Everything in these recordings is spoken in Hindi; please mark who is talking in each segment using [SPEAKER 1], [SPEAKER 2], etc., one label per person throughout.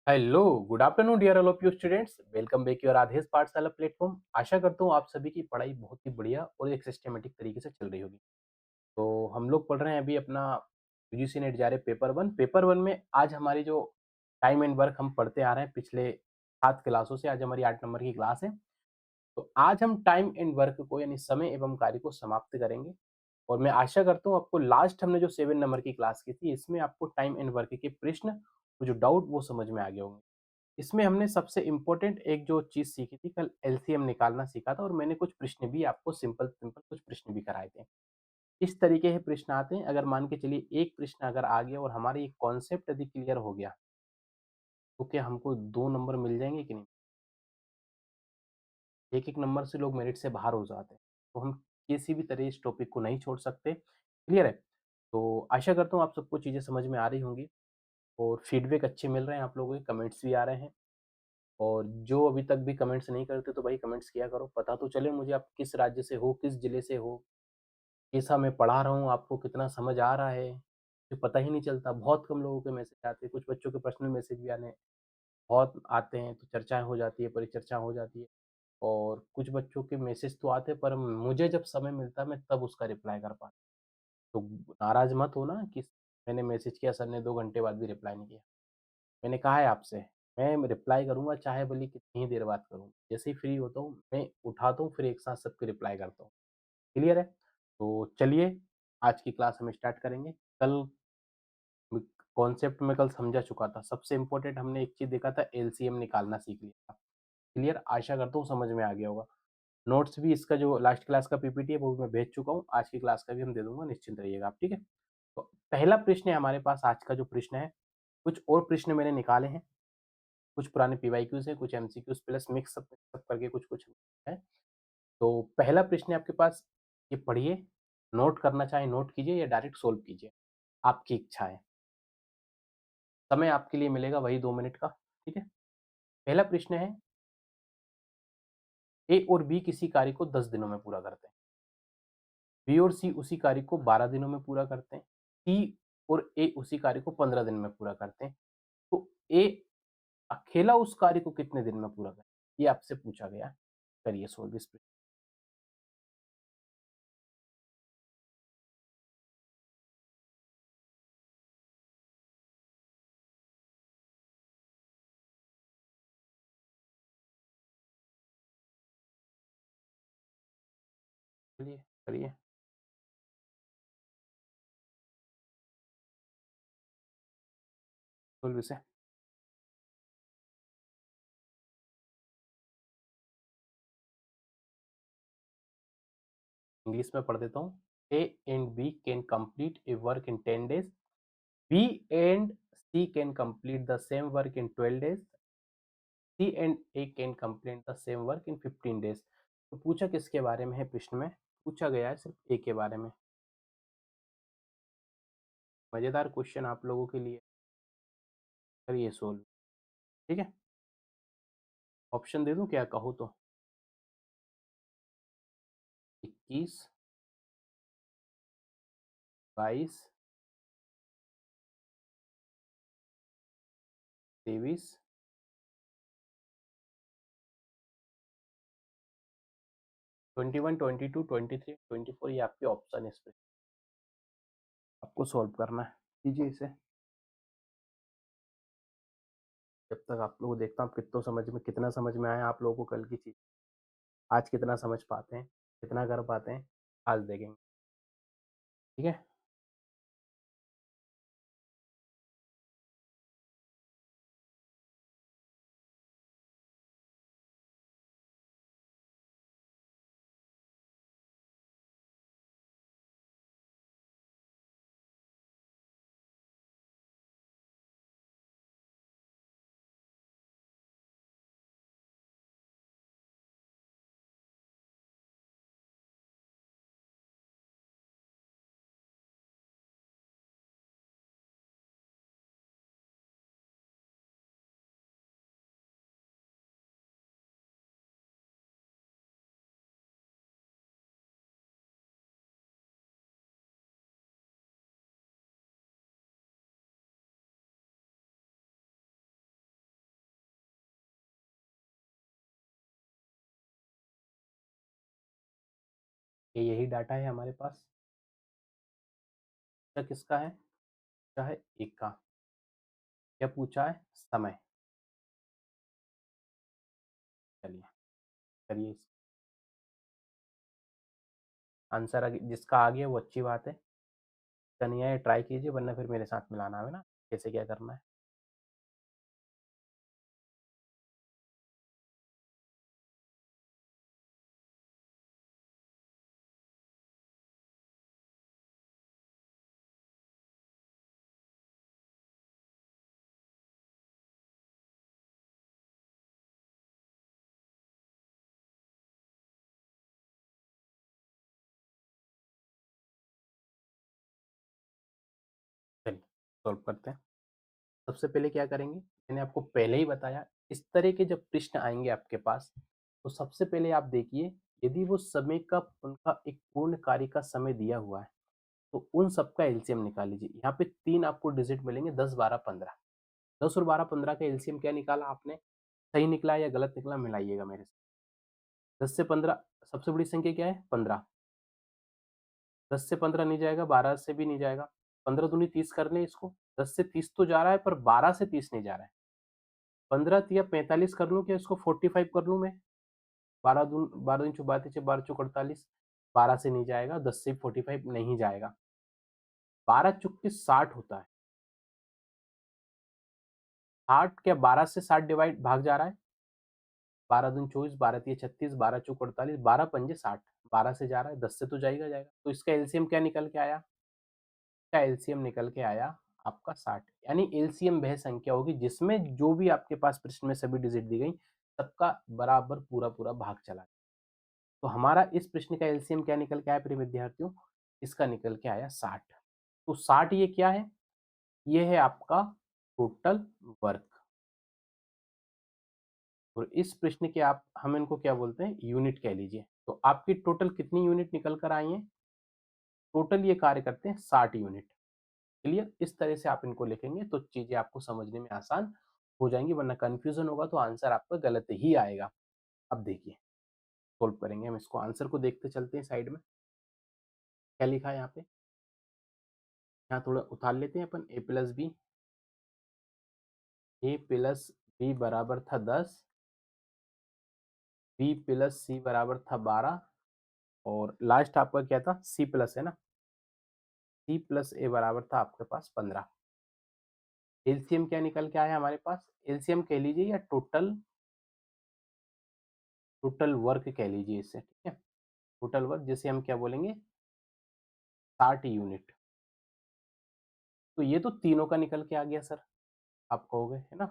[SPEAKER 1] Hello, good afternoon dear all of you students. Welcome back your Adesh Pathshala platform. आशा करता हूँ आप सभी की पढ़ाई बहुत ही बढ़िया और एक सिस्टमेटिक तरीके से चल रही होगी। तो हम लोग पढ़ रहे हैं अभी अपना यूजीसी नेट जा रहे पेपर 1। पेपर 1 में आज हमारी जो टाइम एंड वर्क हम पढ़ते आ रहे हैं पिछले 7 क्लासों से, आज हमारी 8 नंबर की क्लास है। तो आज हम टाइम एंड वर्क को यानी समय एवं कार्य को समाप्त करेंगे। और मैं आशा करता हूँ आपको लास्ट हमने जो 7 नंबर की क्लास की थी, इसमें आपको टाइम एंड वर्क के प्रश्न और जो डाउट वो समझ में आ गए होंगे। इसमें हमने सबसे इम्पोर्टेंट एक जो चीज़ सीखी थी, कल एलसीएम निकालना सीखा था और मैंने कुछ प्रश्न भी आपको सिंपल-सिंपल कुछ प्रश्न भी कराए थे। इस तरीके के प्रश्न आते हैं, अगर मान के चलिए एक प्रश्न अगर आ गया और हमारा ये कॉन्सेप्ट यदि क्लियर हो गया, तो क्या हमको 2 नंबर मिल जाएँगे कि नहीं? एक-एक नंबर से लोग मेरिट से बाहर हो जाते हैं, तो हम किसी भी तरह इस टॉपिक को नहीं छोड़ सकते। क्लियर है? तो आशा करता हूँ आप सबको चीज़ें समझ में आ रही होंगी और फीडबैक अच्छे मिल रहे हैं आप लोगों के, कमेंट्स भी आ रहे हैं। और जो अभी तक भी कमेंट्स नहीं करते तो भाई कमेंट्स किया करो, पता तो चले मुझे आप किस राज्य से हो, किस जिले से हो, कैसा मैं पढ़ा रहा हूँ, आपको कितना समझ आ रहा है, मुझे पता ही नहीं चलता। बहुत कम लोगों के मैसेज आते हैं, कुछ बच्चों के पर्सनल मैसेज भी आने बहुत आते हैं, तो चर्चाएँ हो जाती है, परिचर्चा हो जाती है। और कुछ बच्चों के मैसेज तो आते हैं पर मुझे जब समय मिलता है मैं तब उसका रिप्लाई कर पाता हूँ। तो नाराज़ मत होना कि मैंने मैसेज किया, सर ने 2 घंटे बाद भी रिप्लाई नहीं किया। मैंने कहा है आपसे, मैं रिप्लाई करूँगा चाहे भले कितनी ही देर बाद करूँ। जैसे ही फ्री होता हूँ, मैं उठाता हूँ फिर एक साथ सबके रिप्लाई करता हूँ। क्लियर है? तो चलिए आज की क्लास हम स्टार्ट करेंगे। कल कॉन्सेप्ट मैं कल समझा चुका था। सबसे इम्पोर्टेंट हमने एक चीज़ देखा था, एलसीएम निकालना सीख लिया था। क्लियर? आशा करता हूँ समझ में आ गया होगा। नोट्स भी इसका जो लास्ट क्लास का पीपीटी है वो भी मैं भेज चुका हूँ। आज की क्लास का भी हम दे दूँगा, निश्चिंत रहिएगा आप, ठीक है? तो पहला प्रश्न है हमारे पास आज का जो प्रश्न है, कुछ और प्रश्न मैंने निकाले हैं। कुछ पुराने पीवाईक्यूज़ हैं, कुछ एमसीक्यूज़ प्लस मिक्स अप करके कुछ-कुछ है। तो पहला प्रश्न है आपके पास, ये पढ़िए, नोट करना चाहें नोट कीजिए या डायरेक्ट सोल्व कीजिए, आपकी इच्छा है। समय आपके लिए मिलेगा वही 2 मिनट का, ठीक है? पहला प्रश्न है, ए और बी किसी कार्य को 10 दिनों में पूरा करते हैं। बी और सी उसी कार्य को 12 दिनों में पूरा करते हैं। सी और ए उसी कार्य को 15 दिन में पूरा करते हैं। तो ए अकेला उस कार्य को कितने दिन में पूरा करे? ये आपसे पूछा गया है। करिए सोल्व इस प्रश्न के लिए करिए। सोल्व इसे। इंग्लिश में पढ़ देता हूँ। A and B can complete a work in 10 days. B and C can complete the same work in 12 days. C and A can complete the same work in 15 days. तो पूछा किसके बारे में है प्रश्न में? पूछा गया है सिर्फ ए के बारे में। मज़ेदार क्वेश्चन आप लोगों के लिए। करिए सोल्व, ठीक है? ऑप्शन दे दूँ क्या कहो तो? 21, 22, 23, 21, 22, 23, 24 ये आपके ऑप्शन है इसमें। आपको सॉल्व करना है। कीजिए इसे। जब तक आप लोग देखता हूँ कितना समझ में आया आप लोगों को कल की चीज़। आज कितना समझ पाते हैं, कितना कर पाते हैं, आज देखेंगे। ठीक है? ये यही डाटा है हमारे पास। क्या किसका है? क्या है? एक का। क्या पूछा है? समय। चलिए करिए आंसर। जिसका आ गया वो अच्छी बात है। कन्या ये ट्राई कीजिए, वरना फिर मेरे साथ मिलाना है ना, कैसे क्या करना है। चलिए सॉल्व करते हैं। सबसे पहले क्या करेंगे, मैंने आपको पहले ही बताया, इस तरह के जब प्रश्न आएंगे आपके पास, तो सबसे पहले आप देखिए, यदि वो समय का उनका एक पूर्ण कार्य का समय दिया हुआ है, तो उन सबका एलसीएम निकाल लीजिए। यहाँ पे 3 आपको डिजिट मिलेंगे, 10, 12, 15। 10 और 12, 15 का एलसीएम क्या निकाला आपने? सही निकला या गलत निकला, मिलाइएगा मेरे से। 10 से 15 सबसे बड़ी संख्या क्या है? 15। 10 से 15 नहीं जाएगा, 12 से भी नहीं जाएगा। 15 दूनी 30 कर लें इसको। 10 से 30 तो जा रहा है, पर 12 से 30 नहीं जा रहा है। 15 तिया 45 कर लूँ क्या इसको? 45 कर लूँ मैं? 12 दूनी 24, 12 चौक 48। 12 से नहीं जाएगा, 10 से 45 नहीं जाएगा। 12 चौके 60 होता है। 60 क्या 12 से 60 डिवाइड भाग जा रहा है? 12 दूनी 24, 12 तिया 36, 12 चौक 48, 12 पंजे 60। 12 से जा रहा है, 10 से तो जाएगा जाएगा। तो इसका एलसीएम क्या निकल के आया? का एलसीएम निकल के आया आपका 60। यानी एलसीएम वह संख्या होगी जिसमें जो भी आपके पास प्रश्न में सभी डिजिट दी गई, सबका बराबर पूरा पूरा भाग चला। तो हमारा इस प्रश्न का एलसीएम क्या निकल के आया प्रिय विद्यार्थियों? इसका निकल के आया 60। तो 60 ये क्या है? ये है आपका टोटल वर्क। और इस प्रश्न के आप हम इनको क्या बोलते हैं? यूनिट कह लीजिए। तो आपकी टोटल कितनी यूनिट निकल कर आई है? टोटल ये कार्य करते हैं 60 यूनिट। क्लियर? इस तरह से आप इनको लिखेंगे तो चीजें आपको समझने में आसान हो जाएंगी, वरना कंफ्यूजन होगा तो आंसर आपका गलत ही आएगा। अब देखिए सोल्व करेंगे हम इसको। आंसर को देखते चलते हैं साइड में। क्या लिखा है यहाँ पे? यहाँ थोड़ा उतार लेते हैं अपन। ए प्लस बी, ए प्लस बी बराबर था 10, बी प्लस सी बराबर था 12, और लास्ट आपका क्या था? सी प्लस है ना, सी प्लस ए बराबर था आपके पास 15। एलसीएम क्या निकल के आया हमारे पास? एलसीएम कह लीजिए या टोटल, टोटल वर्क कह लीजिए इसे, ठीक है। टोटल वर्क जिसे हम क्या बोलेंगे? 60 यूनिट। तो ये तो तीनों का निकल के आ गया सर, आप कहोगे है ना,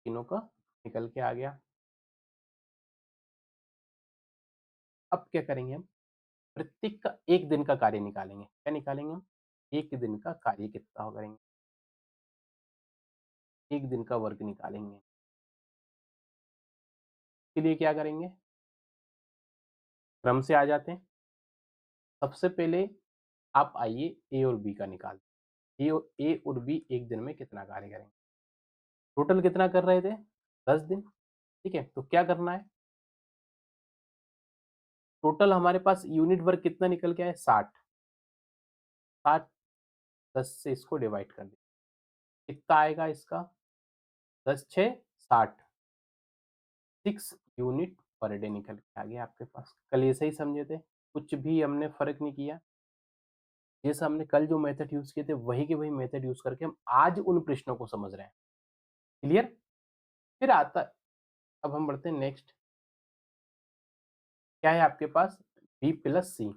[SPEAKER 1] तीनों का निकल के आ गया। अब क्या करेंगे हम? प्रत्येक का एक दिन का कार्य निकालेंगे। क्या निकालेंगे हम? एक दिन का कार्य कितना हो करेंगे, एक दिन का वर्क निकालेंगे। इसके लिए क्या करेंगे? क्रम से आ जाते हैं। सबसे पहले आप आइए ए और बी का निकाल। ए और बी एक दिन में कितना कार्य करेंगे? टोटल कितना कर रहे थे? 10 दिन। ठीक है, तो क्या करना है? टोटल हमारे पास यूनिट वर्क कितना निकल के आया? 60। 60, 10 से इसको डिवाइड कर दिया, कितना आएगा इसका? 10 6 60। 6 यूनिट पर डे निकल के आ गया आपके पास। कल ऐसे ही समझे थे, कुछ भी हमने फर्क नहीं किया। जैसे हमने कल जो मेथड यूज किए थे वही के वही मेथड यूज करके हम आज उन प्रश्नों को समझ रहे हैं। क्लियर? फिर आता, अब हम बढ़ते हैं नेक्स्ट। क्या है आपके पास? बी प्लस सी।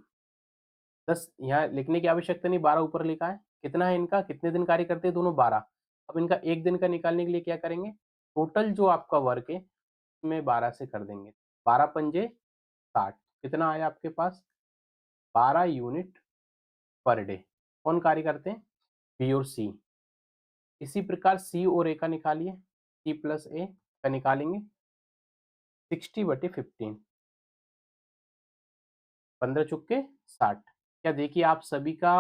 [SPEAKER 1] 10 यहाँ लिखने की आवश्यकता नहीं, 12 ऊपर लिखा है। कितना है इनका? कितने दिन कार्य करते हैं दोनों? 12। अब इनका एक दिन का निकालने के लिए क्या करेंगे? टोटल जो आपका वर्क है उसमें 12 से कर देंगे। 12 पंजे 60। कितना आया आपके पास? 12 यूनिट पर डे। कौन कार्य करते हैं? बी और सी। इसी प्रकार सी और ए का निकालिए। सी प्लस ए का निकालेंगे। 60/15, 15 चुके 60। क्या देखिए आप सभी का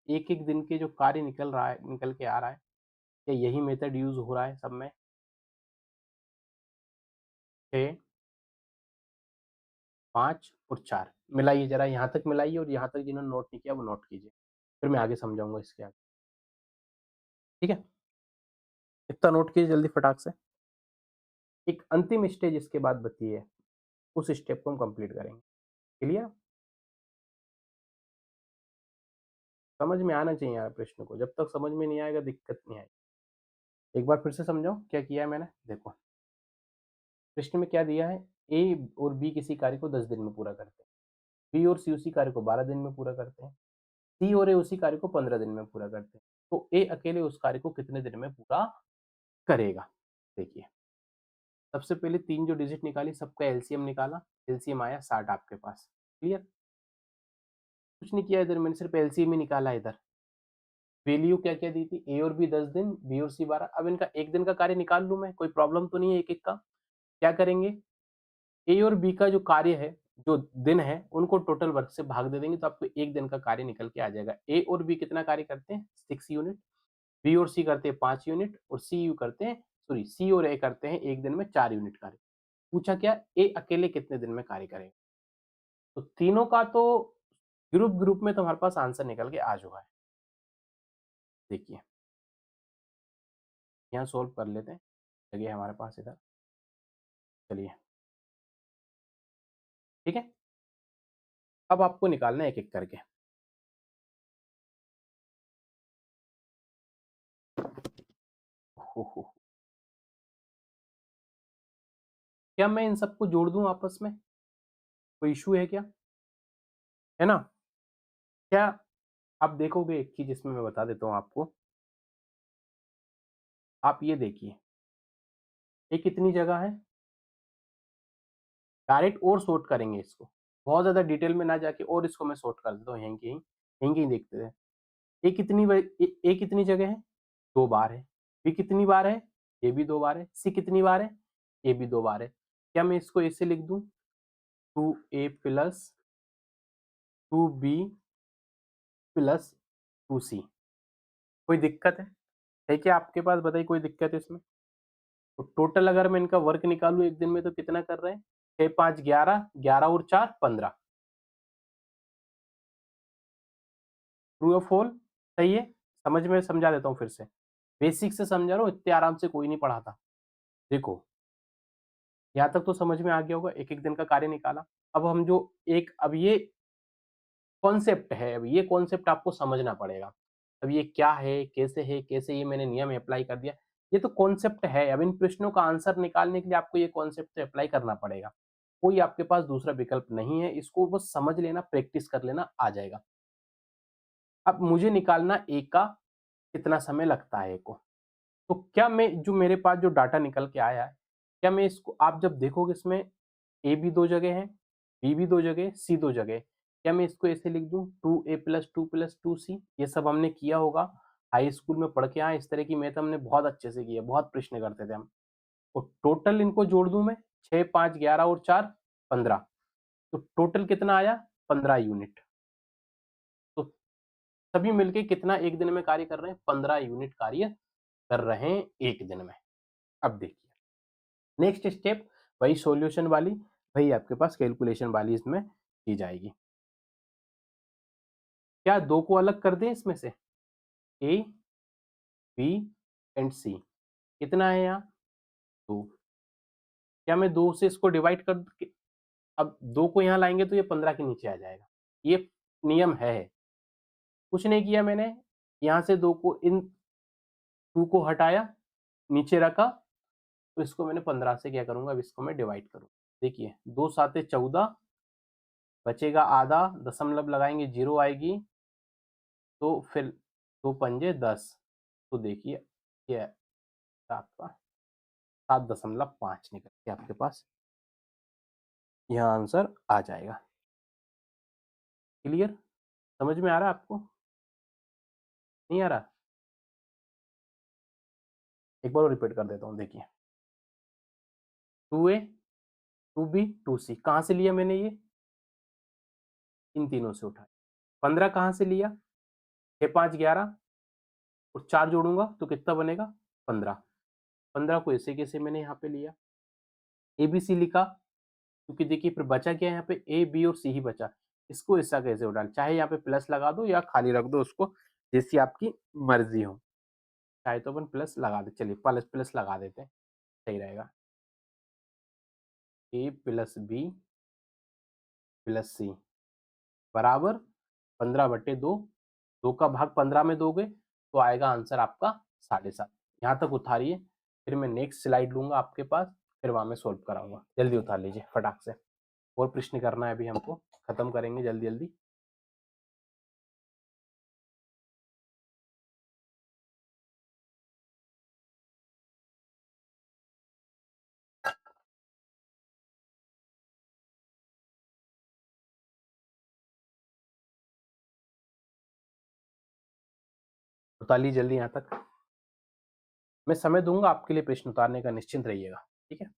[SPEAKER 1] एक एक दिन के जो कार्य निकल रहा है, निकल के आ रहा है, क्या यही मेथड यूज हो रहा है सब में? 6 5 और 4 मिलाइए ज़रा, यहाँ तक मिलाइए और यहाँ तक जिन्होंने नोट नहीं किया वो नोट कीजिए। फिर मैं आगे समझाऊँगा इसके आगे, ठीक है? इतना नोट कीजिए जल्दी फटाक से। एक अंतिम स्टेज इसके बाद बची है, उस स्टेप को हम कंप्लीट करेंगे। क्लियर? समझ में आना चाहिए यार प्रश्न को, जब तक समझ में नहीं आएगा दिक्कत नहीं आएगी। एक बार फिर से समझाऊँ क्या किया है मैंने? देखो, प्रश्न में क्या दिया है, ए और बी किसी कार्य को 10 दिन में पूरा करते हैं, बी और सी उसी कार्य को 12 दिन में पूरा करते हैं, सी और ए उसी कार्य को 15 दिन में पूरा करते हैं। तो ए अकेले उस कार्य को कितने दिन में पूरा करेगा? देखिए, सबसे पहले 3 जो डिजिट निकाली सबका एलसीएम निकाला, एलसीएम आया 60 आपके पास। क्लियर? कुछ नहीं किया इधर, मैंने सिर्फ एलसीएम ही निकाला इधर। वैल्यू क्या-क्या दी थी? ए और बी 10 दिन, बी और सी 12। अब इनका 1 दिन का कार्य निकाल लूँ मैं, कोई प्रॉब्लम तो नहीं है एक-एक का? क्या करेंगे? ए और बी का जो कार्य है, जो दिन है, उनको टोटल वर्क से भाग दे देंगे तो आपको 1 दिन का कार्य निकल के आ जाएगा। ए और बी कितना कार्य करते हैं? 6 यूनिट, बी और सी करते हैं 5 यूनिट और सी और ए करते हैं 1 दिन में 4 यूनिट कार्य। पूछा क्या? ए अकेले कितने दिन में कार्य करेगा? तो तीनों का तो ग्रुप-ग्रुप में तुम्हारे पास आंसर निकल के आ चुका है। देखिए, यहाँ सॉल्व कर लेते हैं, जगह है हमारे पास इधर। चलिए, ठीक है? अब आपको निकालना है एक-एक करके। हो, हो। क्या मैं इन सबको जोड़ दूँ आपस में? कोई इश्यू है क्या? है ना? क्या आप देखोगे एक चीज़ इसमें मैं बता देता हूँ आपको, आप ये देखिए, ये कितनी जगह है? डायरेक्ट और सॉर्ट करेंगे इसको। बहुत ज़्यादा डिटेल में ना जाके और इसको मैं सॉर्ट कर देता हूँ यहीं के यहीं देखते हैं। ए कितनी जगह है? 2 बार है। बी कितनी बार है? ये भी 2 बार है। सी कितनी बार है? ये भी 2 बार है। क्या मैं इसको ऐसे लिख दूँ? 2a plus 2b plus 2c। कोई दिक्कत है? है क्या आपके पास, बताइए कोई दिक्कत है इसमें? तो टोटल अगर मैं इनका वर्क निकालूँ एक दिन में तो कितना कर रहे हैं? 6, 5, 11, 11 और 4, 15। ट्रू या फॉल्स? सही है? समझ में समझा देता हूँ फिर से। बेसिक से समझा रहा हूँ, इतने आराम से कोई नहीं पढ़ाता। देखो, यहाँ तक तो समझ में आ गया होगा, एक-एक दिन का कार्य निकाला। अब हम जो एक अब ये कॉन्सेप्ट है, अब ये कॉन्सेप्ट आपको समझना पड़ेगा। अब ये क्या है, कैसे ये मैंने नियम अप्लाई कर दिया, ये तो कॉन्सेप्ट है। अब इन प्रश्नों का आंसर निकालने के लिए आपको ये कॉन्सेप्ट तो अप्लाई करना पड़ेगा। कोई आपके पास दूसरा विकल्प नहीं है, इसको बस समझ लेना, प्रैक्टिस कर लेना, आ जाएगा। अब मुझे निकालना ए का कितना समय लगता है ए को। तो क्या मैं जो मेरे पास जो डाटा निकल के आया है, क्या मैं इसको आप जब देखोगे इसमें ए भी 2 जगह है, बी भी 2 जगह, सी 2 जगह है। क्या मैं इसको ऐसे लिख दूँ 2a प्लस 2 प्लस 2c? ये सब हमने किया होगा, हाई स्कूल में पढ़ के आए, इस तरह की मैथ हमने बहुत अच्छे से की है, बहुत प्रश्न करते थे हम। तो टोटल इनको जोड़ दूँ मैं, 6, 5, 11 और 4, 15। तो टोटल कितना आया? 15 यूनिट। तो सभी मिलके कितना एक दिन में कार्य कर रहे हैं? 15 यूनिट कार्य कर रहे हैं एक दिन में। अब देखिए, नेक्स्ट स्टेप वही सॉल्यूशन वाली, वही आपके पास कैलकुलेशन वाली इसमें की जाएगी। क्या 2 को अलग कर दें इसमें से? ए, बी एंड सी। कितना है यहाँ? 2। क्या मैं 2 से इसको डिवाइड कर के अब 2 को यहाँ लाएँगे तो ये 15 के नीचे आ जाएगा। ये नियम है। कुछ नहीं किया मैंने, यहाँ से 2 को इन 2 को हटाया, नीचे रखा, तो इसको मैंने 15 से क्या करूँगा, अब इसको मैं डिवाइड करूँ। देखिए 2 साते 14, बचेगा आधा, दशमलव लगाएँगे 0 आएगी, तो फिर 2 पंजे 10। तो देखिए ये आपका 7.5 निकल के आपके पास यहाँ आंसर आ जाएगा। क्लियर? समझ में आ रहा है आपको? नहीं आ रहा? एक बार और रिपीट कर देता हूँ, देखिए 2a, 2b, 2c कहाँ से लिया मैंने ये? इन तीनों से उठाया। 15 कहाँ से लिया? 6, 5, 11 और 4 जोड़ूँगा तो कितना बनेगा? 15। 15 को ऐसे कैसे मैंने यहाँ पे लिया? एबीसी लिखा, क्योंकि देखिए फिर बचा क्या है यहाँ पे, ए, बी और सी ही बचा। इसको ऐसा कैसे उड़ाना, चाहे यहाँ पे प्लस लगा दो या खाली रख दो उसको, जैसी आपकी मर्ज़ी हो। चाहे तो अपन प्लस लगा दें, चलिए प्लस प्लस लगा देते हैं, सही रहेगा। ए प्लस बी प्लस सी बराबर 15/2, 2 का भाग 15 में दोगे तो आएगा आंसर आपका 7.5। यहाँ तक उतारिए, फिर मैं नेक्स्ट स्लाइड लूँगा आपके पास, फिर वहाँ मैं सॉल्व कराऊँगा। जल्दी उतार लीजिए फटाक से। और प्रश्न करना है अभी हमको, खत्म करेंगे जल्दी-जल्दी। उतार लीजिए जल्दी यहाँ तक। मैं समय दूँगा आपके लिए प्रश्न उतारने का, निश्चिंत रहिएगा, ठीक है?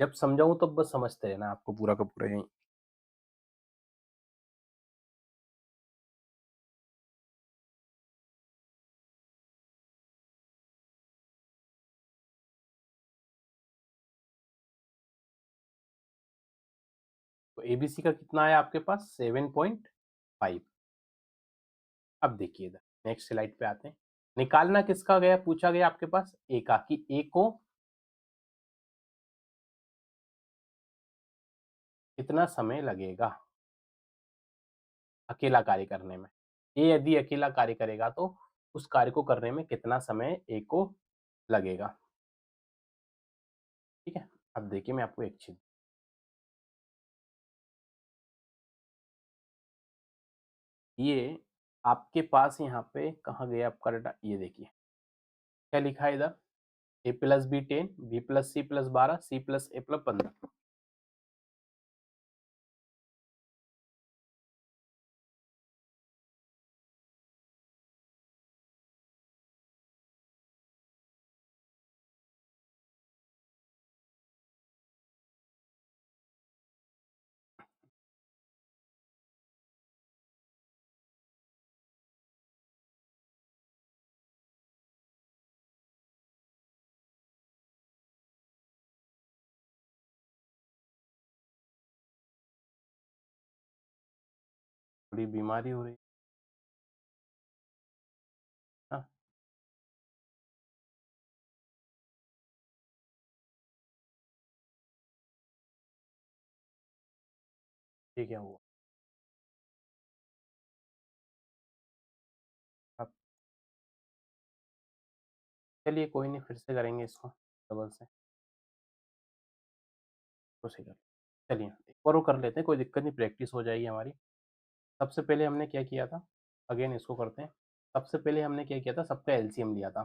[SPEAKER 1] जब समझाऊँ तब बस समझते रहना आपको पूरा का पूरा यहीं। तो एबीसी का कितना आया आपके पास 7.5। अब देखिए इधर नेक्स्ट स्लाइड पे आते हैं। निकालना किसका गया, पूछा गया आपके पास ए का, कि ए को कितना समय लगेगा अकेला कार्य करने में। ए यदि अकेला कार्य करेगा तो उस कार्य को करने में कितना समय ए को लगेगा, ठीक है? अब देखिए मैं आपको एक चीज, ये आपके पास यहाँ पे कहाँ गया आपका डाटा, ये देखिए क्या लिखा है इधर, A plus B 10, B plus C plus 12, C plus A plus 15। थोड़ी बीमारी हो रही है ना, ठीक है वो। अब चलिए कोई नहीं, फिर से करेंगे इसको डबल से, तो सही कर, चलिए एक और वो कर लेते हैं, कोई दिक्कत नहीं, प्रैक्टिस हो जाएगी हमारी। सबसे पहले हमने क्या किया था, अगेन इसको करते हैं। सबसे पहले हमने क्या किया था, सबका एलसीएम लिया था।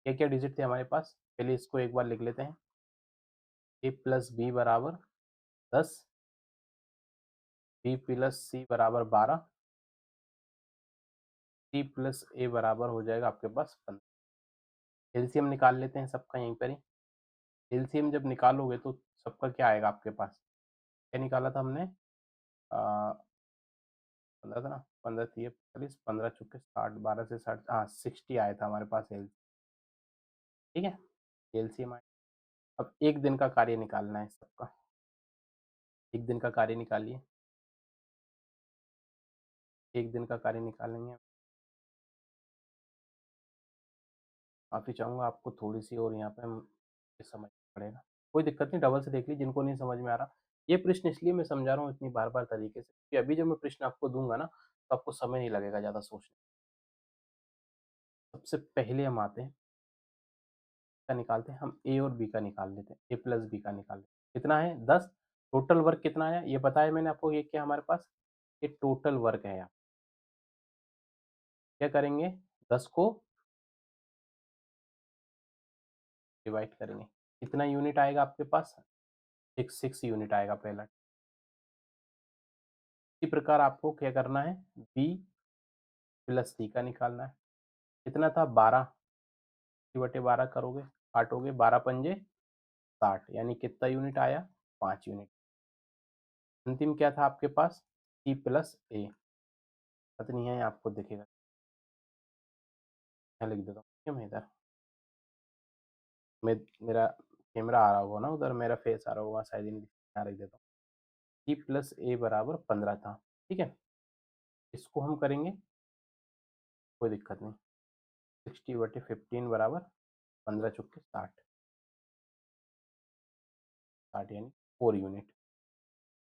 [SPEAKER 1] क्या क्या डिजिट थे हमारे पास, पहले इसको एक बार लिख लेते हैं। ए प्लस बी बराबर 10, बी प्लस सी बराबर 12, सी प्लस ए बराबर हो जाएगा आपके पास 15। एलसीएम निकाल लेते हैं सबका यहीं पर ही। एलसीएम जब निकालोगे तो सबका क्या आएगा आपके पास, क्या निकाला था हमने, 15 था ना, 15 3 45, 15 चौके 60, 12 से 60, हाँ 60 आया था हमारे पास एल, ठीक है, एलसीएम। अब एक दिन का कार्य निकालना है सबका, एक दिन का कार्य निकालिए, एक दिन का कार्य निकालेंगे। माफ़ी चाहूँगा आपको थोड़ी-सी, और यहाँ पे हम समझ पड़ेगा। कोई दिक्कत नहीं, डबल से देख लीजिए जिनको नहीं समझ में आ रहा। ये प्रश्न इसलिए मैं समझा रहा हूँ इतनी बार-बार तरीके से, कि अभी जब मैं प्रश्न आपको दूँगा ना, तो आपको समय नहीं लगेगा ज़्यादा सोचने। सबसे पहले हम आते हैं, क्या निकालते हैं हम, ए और बी का निकाल लेते हैं, ए प्लस बी का निकाल लेते हैं। कितना है 10, टोटल वर्क कितना आया ये बताया मैंने आपको, ये क्या हमारे पास, ये टोटल वर्क है। आप क्या करेंगे, 10 को डिवाइड करेंगे, कितना यूनिट आएगा आपके पास, 6 यूनिट आएगा पहला। इसी प्रकार आपको क्या करना है, बी प्लस सी का निकालना है। कितना था 12, 3/12 करोगे, काटोगे, 12 पंजे 60, यानी कितना यूनिट आया, 5 यूनिट। अंतिम क्या था आपके पास, सी प्लस ए, कितनी है आपको दिखेगा, मैं लिख देता हूँ, ठीक है, मैं इधर, मैं, मेरा कैमरा आ रहा होगा ना उधर, मेरा फेस आ रहा होगा शायद, यहाँ लिख देता हूँ। सी प्लस ए बराबर 15 था, ठीक है। इसको हम करेंगे, कोई दिक्कत नहीं। 60/15 बराबर 15 चौके 60, 60 यानी 4 यूनिट।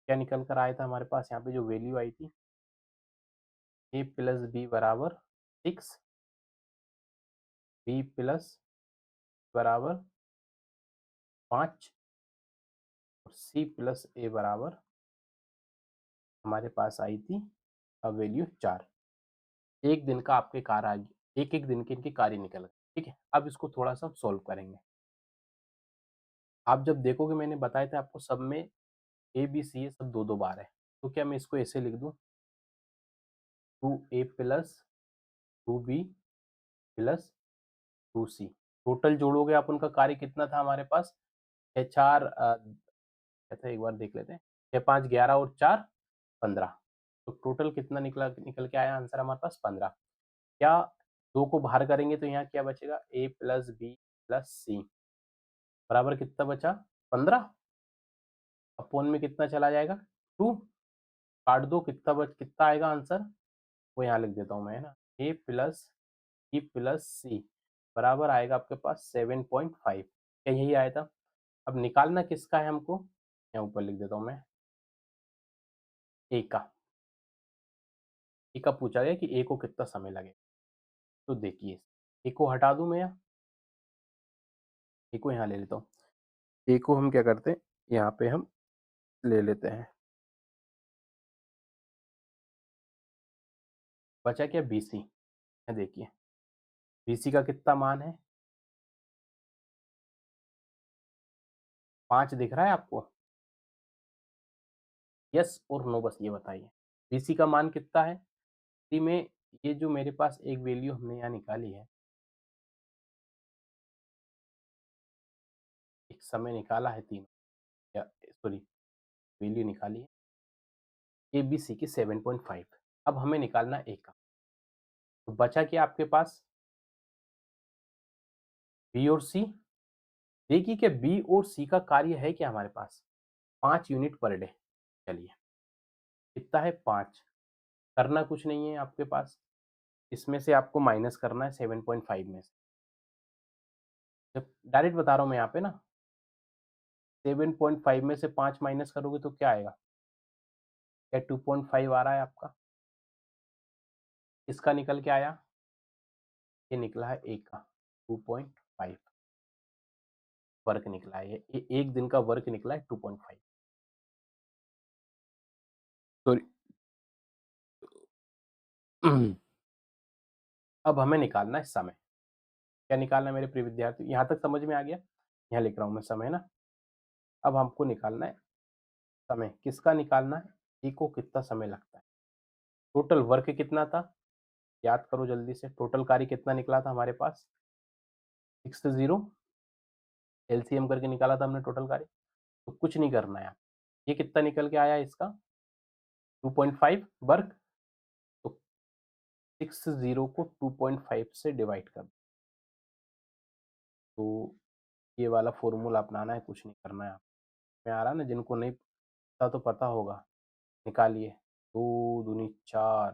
[SPEAKER 1] क्या निकल कर आया था हमारे पास यहाँ पे जो वैल्यू आई थी, ए प्लस बी बराबर 6, बी प्लस बराबर 5 और सी प्लस ए बराबर हमारे पास आई थी अब वैल्यू 4। एक दिन का आपके कार्य आ गई, एक एक दिन के इनके कार्य निकल गए, ठीक है। अब इसको थोड़ा सा सॉल्व करेंगे। आप जब देखोगे, मैंने बताया था आपको, सब में ए बी सी ये सब दो दो बार है, तो क्या मैं इसको ऐसे लिख दूं, 2a plus 2b plus 2c। Total जोड़ोगे आप, उनका कार्य कितना था हमारे पास, छः चार अच्छा एक बार देख लेते हैं, 6 5 11 और 4 15। तो टोटल कितना निकल के आया आंसर हमारे पास 15। क्या दो को बाहर करेंगे तो यहाँ क्या बचेगा, a प्लस बी प्लस सी बराबर कितना बचा, 15। अपोन में कितना चला जाएगा, 2, काट दो, कितना आएगा आंसर, वो यहाँ लिख देता हूँ मैं, है ना। ए प्लस बी प्लस सी बराबर आएगा आपके पास 7.5। क्या यही आया था। अब निकालना किसका है हमको, यहाँ ऊपर लिख देता हूँ मैं, ए का। ए का पूछा गया कि ए को कितना समय लगेगा। तो देखिए, ए को हटा दूं मैं, यहाँ ए को यहाँ ले लेता हूँ। ए को हम क्या करते हैं, यहाँ पे हम ले लेते हैं, बचा क्या बी सी। देखिए बी सी का कितना मान है, 5 दिख रहा है आपको, यस और नो बस ये बताइए। बी सी का मान कितना है, सी में ये जो मेरे पास एक वैल्यू हमने यहाँ निकाली है, एक समय निकाला है 3, या सॉरी वैल्यू निकाली है ए बी सी की 7.5। अब हमें निकालना ए का, तो बचा क्या आपके पास, बी और सी। देखिए कि बी और सी का कार्य है क्या हमारे पास, 5 यूनिट पर डे। चलिए कितना है 5, करना कुछ नहीं है आपके पास, इसमें से आपको माइनस करना है 7.5 में से। जब डायरेक्ट बता रहा हूँ मैं यहाँ पे ना, 7.5 में से 5 माइनस करोगे तो क्या आएगा, क्या 2.5 आ रहा है आपका। इसका निकल के आया, ये निकला है ए का 2.5 वर्क निकला है, ये एक दिन का वर्क निकला है 2.5। सॉरी अब हमें निकालना है समय। क्या निकालना है मेरे प्रिय विद्यार्थी, यहाँ तक समझ में आ गया। यहाँ लिख रहा हूँ मैं समय ना। अब हमको निकालना है समय, किसका निकालना है, ए को कितना समय लगता है। टोटल वर्क कितना था, याद करो जल्दी से, टोटल कार्य कितना निकला था हमारे पास, 60, एलसीएम करके निकाला था हमने टोटल कार्य। तो कुछ नहीं करना है, ये कितना निकल के आया इसका, 2.5 वर्क। तो 60 को 2.5 से डिवाइड कर, तो ये वाला फॉर्मूला अपनाना है, कुछ नहीं करना है। में आ रहा है ना, जिनको नहीं पता तो पता होगा, निकालिए। 2 दूनी 4,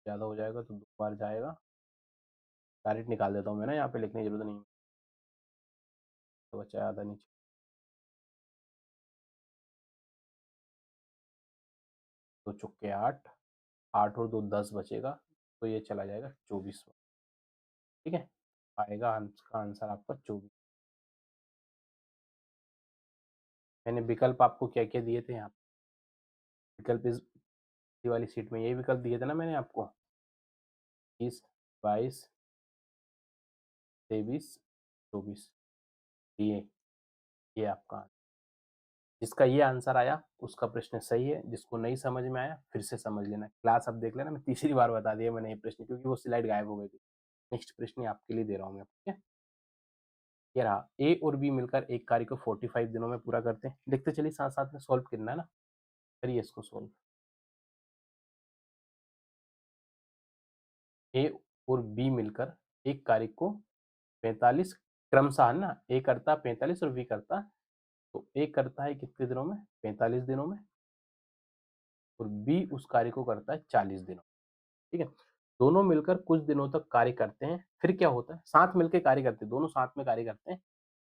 [SPEAKER 1] ज़्यादा हो जाएगा तो 2 बार जाएगा, डायरेक्ट निकाल देता हूँ मैं ना, यहाँ पे लिखने की जरूरत नहीं। तो बचा आधा नीचे, 2 चौके 8, 8 और 2 10 बचेगा, तो ये चला जाएगा 24। ठीक है, आएगा का आंसर आपका 24। मैंने विकल्प आपको क्या क्या दिए थे यहाँ, विकल्प इस वाली सीट में यही विकल्प दिए थे ना मैंने आपको, 20 22 23 24। ये आपका, जिसका ये आंसर आया उसका प्रश्न सही है, जिसको नहीं समझ में आया फिर से समझ लेना, क्लास अब देख लेना। मैं तीसरी बार बता दिया मैंने ये प्रश्न, क्योंकि वो स्लाइड गायब हो गई थी। नेक्स्ट प्रश्न आपके लिए दे रहा हूँ मैं, ठीक है। ये रहा, ए और बी मिलकर एक कार्य को 45 दिनों में पूरा करते हैं। देखते चलिए, साथ साथ में सॉल्व करना है ना, करिए इसको सॉल्व। ए और बी मिलकर एक कार्य को 45 क्रमशः ना, ए करता 45 और बी करता, तो ए करता है कितने दिनों में? 45 दिनों में और बी उस कार्य को करता है 40 दिनों में, ठीक है? दोनों मिलकर कुछ दिनों तक कार्य करते हैं, फिर क्या होता है? साथ मिलके कार्य करते हैं, दोनों साथ में कार्य करते हैं,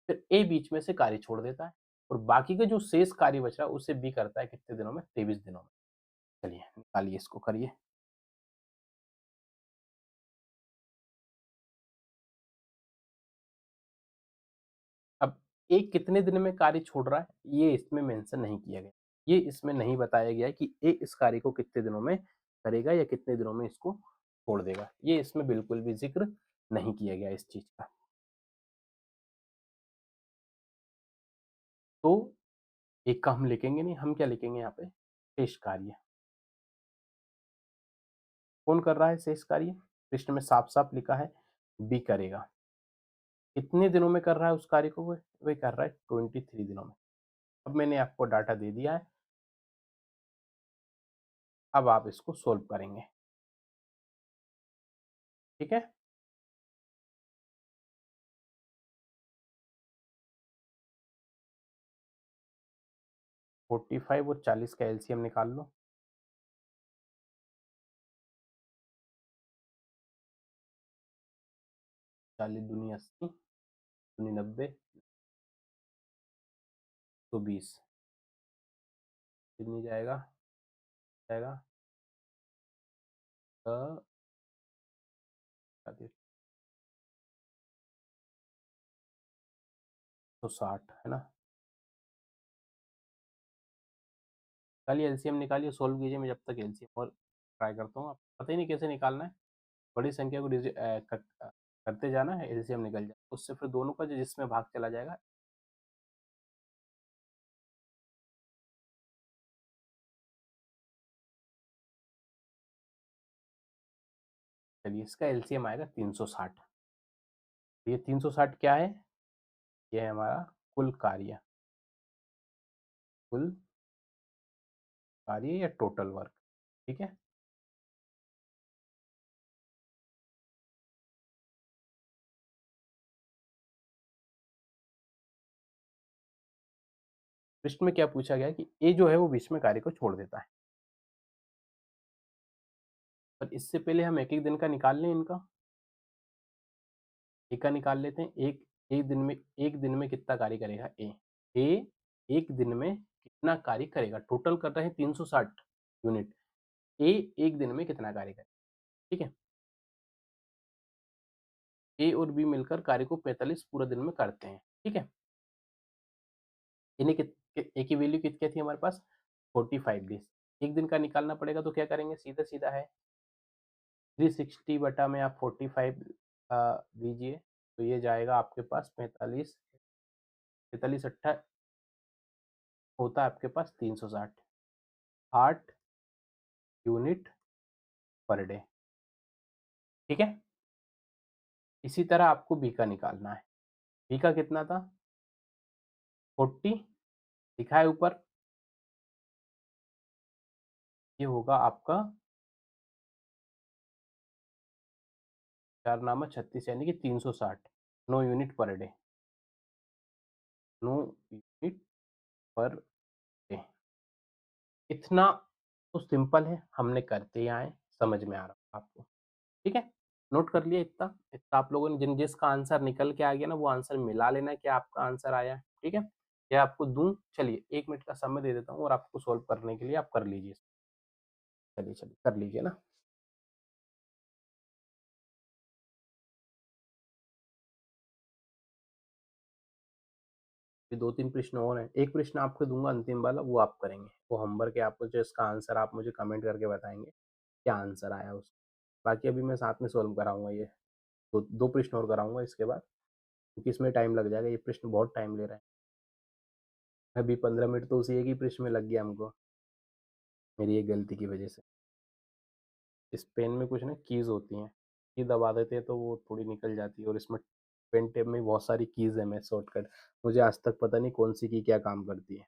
[SPEAKER 1] फिर ए बीच में से कार्य छोड़ देता है और बाकी का जो शेष कार्य बच रहा है उसे बी करता है कितने दिनों में? 23 दिनों में। चलिए निकालिए इसको करिए। अब ए कितने दिन में कार्य छोड़ रहा है, ये इसमें मेंशन नहीं किया गया। ये इसमें नहीं बताया गया है कि ए इस कार्य को कितने दिनों में करेगा या कितने दिनों में इसको छोड़ देगा। ये इसमें बिल्कुल भी ज़िक्र नहीं किया गया इस चीज़ का। तो एक का हम लिखेंगे नहीं, हम क्या लिखेंगे यहाँ पे? शेष कार्य। कौन कर रहा है शेष कार्य? प्रश्न में साफ-साफ लिखा है बी करेगा। कितने दिनों में कर रहा है उस कार्य को वो? वही कर रहा है 23 दिनों में। अब मैंने आपको डाटा दे दिया है, अब आप इसको सॉल्व करेंगे, ठीक है? 45 और 40 का एलसीएम निकाल लो। 40 दूनी 80, दूनी 90, 120 कितनी जाएगा? जाएगा अ, 160 है ना? निकालिए एलसीएम निकालिए, सॉल्व कीजिए, मैं जब तक एलसीएम और ट्राई करता हूँ। आपको पता ही नहीं कैसे निकालना है। बड़ी संख्या को करते जाना है, एलसीएम निकल जाए। उससे फिर दोनों का जो जिसमें भाग चला जाएगा। चलिए इसका एलसीएम आएगा 360। ये 360 क्या है? ये है हमारा कुल कार्य, कुल कार्य या टोटल वर्क, ठीक है? प्रश्न में क्या पूछा गया है कि ए जो है वो बीच में कार्य को छोड़ देता है। पर इससे पहले हम एक-एक दिन का निकाल लें इनका। ए का निकाल लेते हैं। एक दिन में कितना कार्य करेगा ए? ए एक दिन में कितना कार्य करेगा? टोटल कर रहे हैं 360 यूनिट। ए एक दिन में कितना कार्य करेगा? ठीक है? ए और बी मिलकर कार्य को 45 पूरा दिन में करते हैं, ठीक है? इन्हें ए की वैल्यू क्या थी हमारे पास? 45 डेज़। एक दिन का निकालना पड़ेगा तो क्या करेंगे? सीधा-सीधा है 360 बटा में आप 45 दीजिए, तो ये जाएगा आपके पास 45, 45 अट्ठा होता है आपके पास 360, 8 यूनिट पर डे, ठीक है? इसी तरह आपको बी का निकालना है। बी का कितना था? 40 लिखा है ऊपर, ये होगा आपका 4 नामा 36 यानी कि 360, 9 unit per day, 9 unit per day. इतना तो सिंपल है, हमने करते ही आए, समझ में आ रहा होगा आपको, ठीक है? नोट कर लिया इतना? इतना आप लोगों ने जिसका आंसर निकल के आ गया ना, वो आंसर मिला लेना कि आपका आंसर आया है, ठीक है? या आपको दूँ? चलिए 1 मिनट का समय दे देता हूँ और आपको सॉल्व करने के लिए आप कर लीजिए। चलिए कर लीजिए ना। ये 2-3 प्रश्न और हैं। एक प्रश्न आपको दूँगा अंतिम वाला, वो आप करेंगे। वो होमवर्क है आपको, जो इसका आंसर आप मुझे कमेंट करके बताएँगे, क्या आंसर आया उसका। बाकी अभी मैं साथ में सॉल्व कराऊँगा ये। 2 प्रश्न और कराऊँगा इसके बाद, क्योंकि इसमें टाइम लग जाएगा, ये प्रश्न बहुत टाइम ले रहा है। अभी 15 मिनट तो उसी एक ही प्रश्न में लग गया हमको, मेरी एक गलती की वजह से। इस पेन में कुछ ना कीज़ होती हैं, की दबा देते हैं तो वो थोड़ी निकल जाती है और इसमें पेन टेप में बहुत सारी कीज़ हैं, मैं शॉर्टकट मुझे आज तक पता नहीं कौन-सी की क्या काम करती है।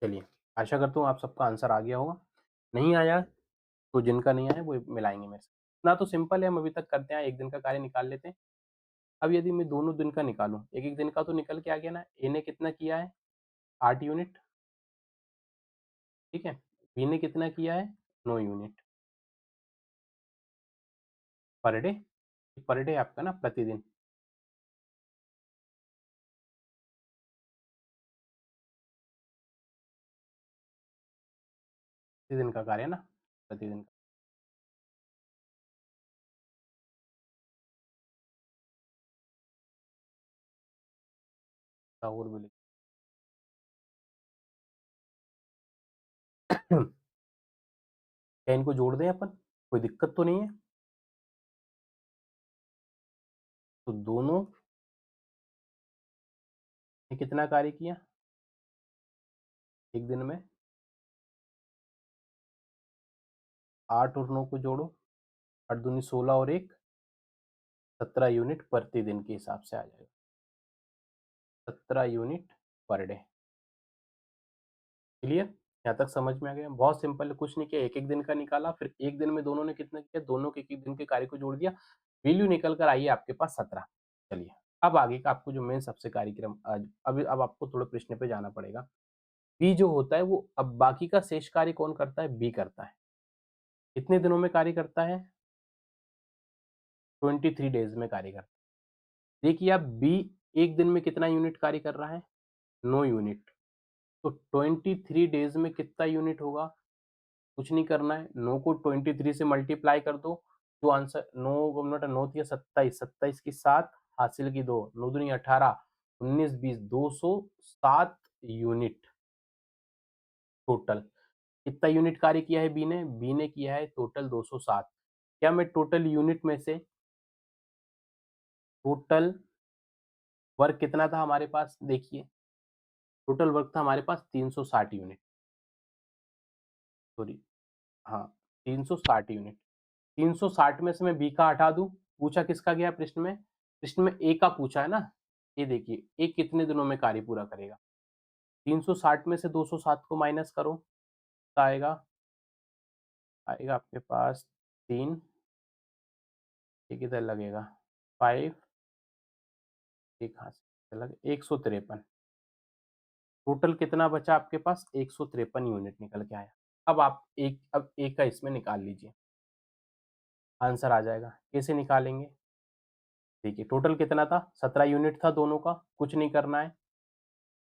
[SPEAKER 1] चलिए, आशा करता हूँ आप सबका आंसर आ गया होगा। नहीं आया तो जिनका नहीं आया वो मिलाएँगे मेरे से। ना तो सिंपल है, हम अभी तक करते हैं, 1 दिन का कार्य निकाल लेते हैं। अब यदि मैं दोनों दिन का निकालूँ, 1-1 दिन का तो निकल के आ गया ना, ए ने कितना किया है 8 यूनिट, ठीक है? बी ने कितना किया है 9 unit per day, per day आपका ना प्रतिदिन, प्रतिदिन का कार्य है ना, प्रतिदिन का। और भी लिख क्या इनको जोड़ दें अपन? कोई दिक्कत तो नहीं है? तो दोनों ने कितना कार्य किया? 1 दिन में 8 और 9 को जोड़ो, 8 दूनी 16 और 1 17 यूनिट प्रतिदिन के हिसाब से आ जाएगा। 17 यूनिट पर डे। क्लियर? यहाँ तक समझ में आ गया? बहुत सिंपल है, कुछ नहीं किया, 1-1 दिन का निकाला, फिर 1 दिन में दोनों ने कितना किया, दोनों के 1-1 दिन के कार्य को जोड़ दिया, वैल्यू निकल कर आई है आपके पास 17। चलिए, अब आगे का आपको जो मेन सबसे कार्यक्रम अब आपको थोड़ा प्रश्न पे जाना पड़ेगा। बी जो होता है वो अब बाकी का शेष कार्य कौन करता है? बी करता है। कितने दिनों में कार्य करता है? 23 डेज़ में कार्य करता है। देखिए अब बी 1 दिन में कितना यूनिट कार्य कर रहा है? 9 यूनिट। तो 23 डेज़ में कितना यूनिट होगा? कुछ नहीं करना है, 9 को 23 से मल्टीप्लाई कर दो, जो आंसर 9 मिनट 9 तिया 27, 27 की 7 हासिल की 2, 9 दूनी 18, 19 20 207 यूनिट टोटल। कितना यूनिट कार्य किया है बी ने? बी ने किया है टोटल 207। क्या मैं टोटल यूनिट में से टोटल वर्क कितना था हमारे पास? देखिए, टोटल वर्क था हमारे पास 360 यूनिट, सॉरी, हाँ, 360 यूनिट। 360 में से मैं बी का हटा दूँ, पूछा किसका गया प्रश्न में? प्रश्न में ए का पूछा है ना? ये देखिए, ए कितने दिनों में कार्य पूरा करेगा? 360 में से 207 को माइनस करो, कितना आएगा? आएगा आपके पास 3, ये किधर लगेगा? 5, ये कहाँ से लगा? 153। टोटल कितना बचा आपके पास? 153 यूनिट निकल के आया। अब ए का इसमें निकाल लीजिए, आंसर आ जाएगा। कैसे निकालेंगे? देखिए, टोटल कितना था? 17 यूनिट था दोनों का, कुछ नहीं करना है,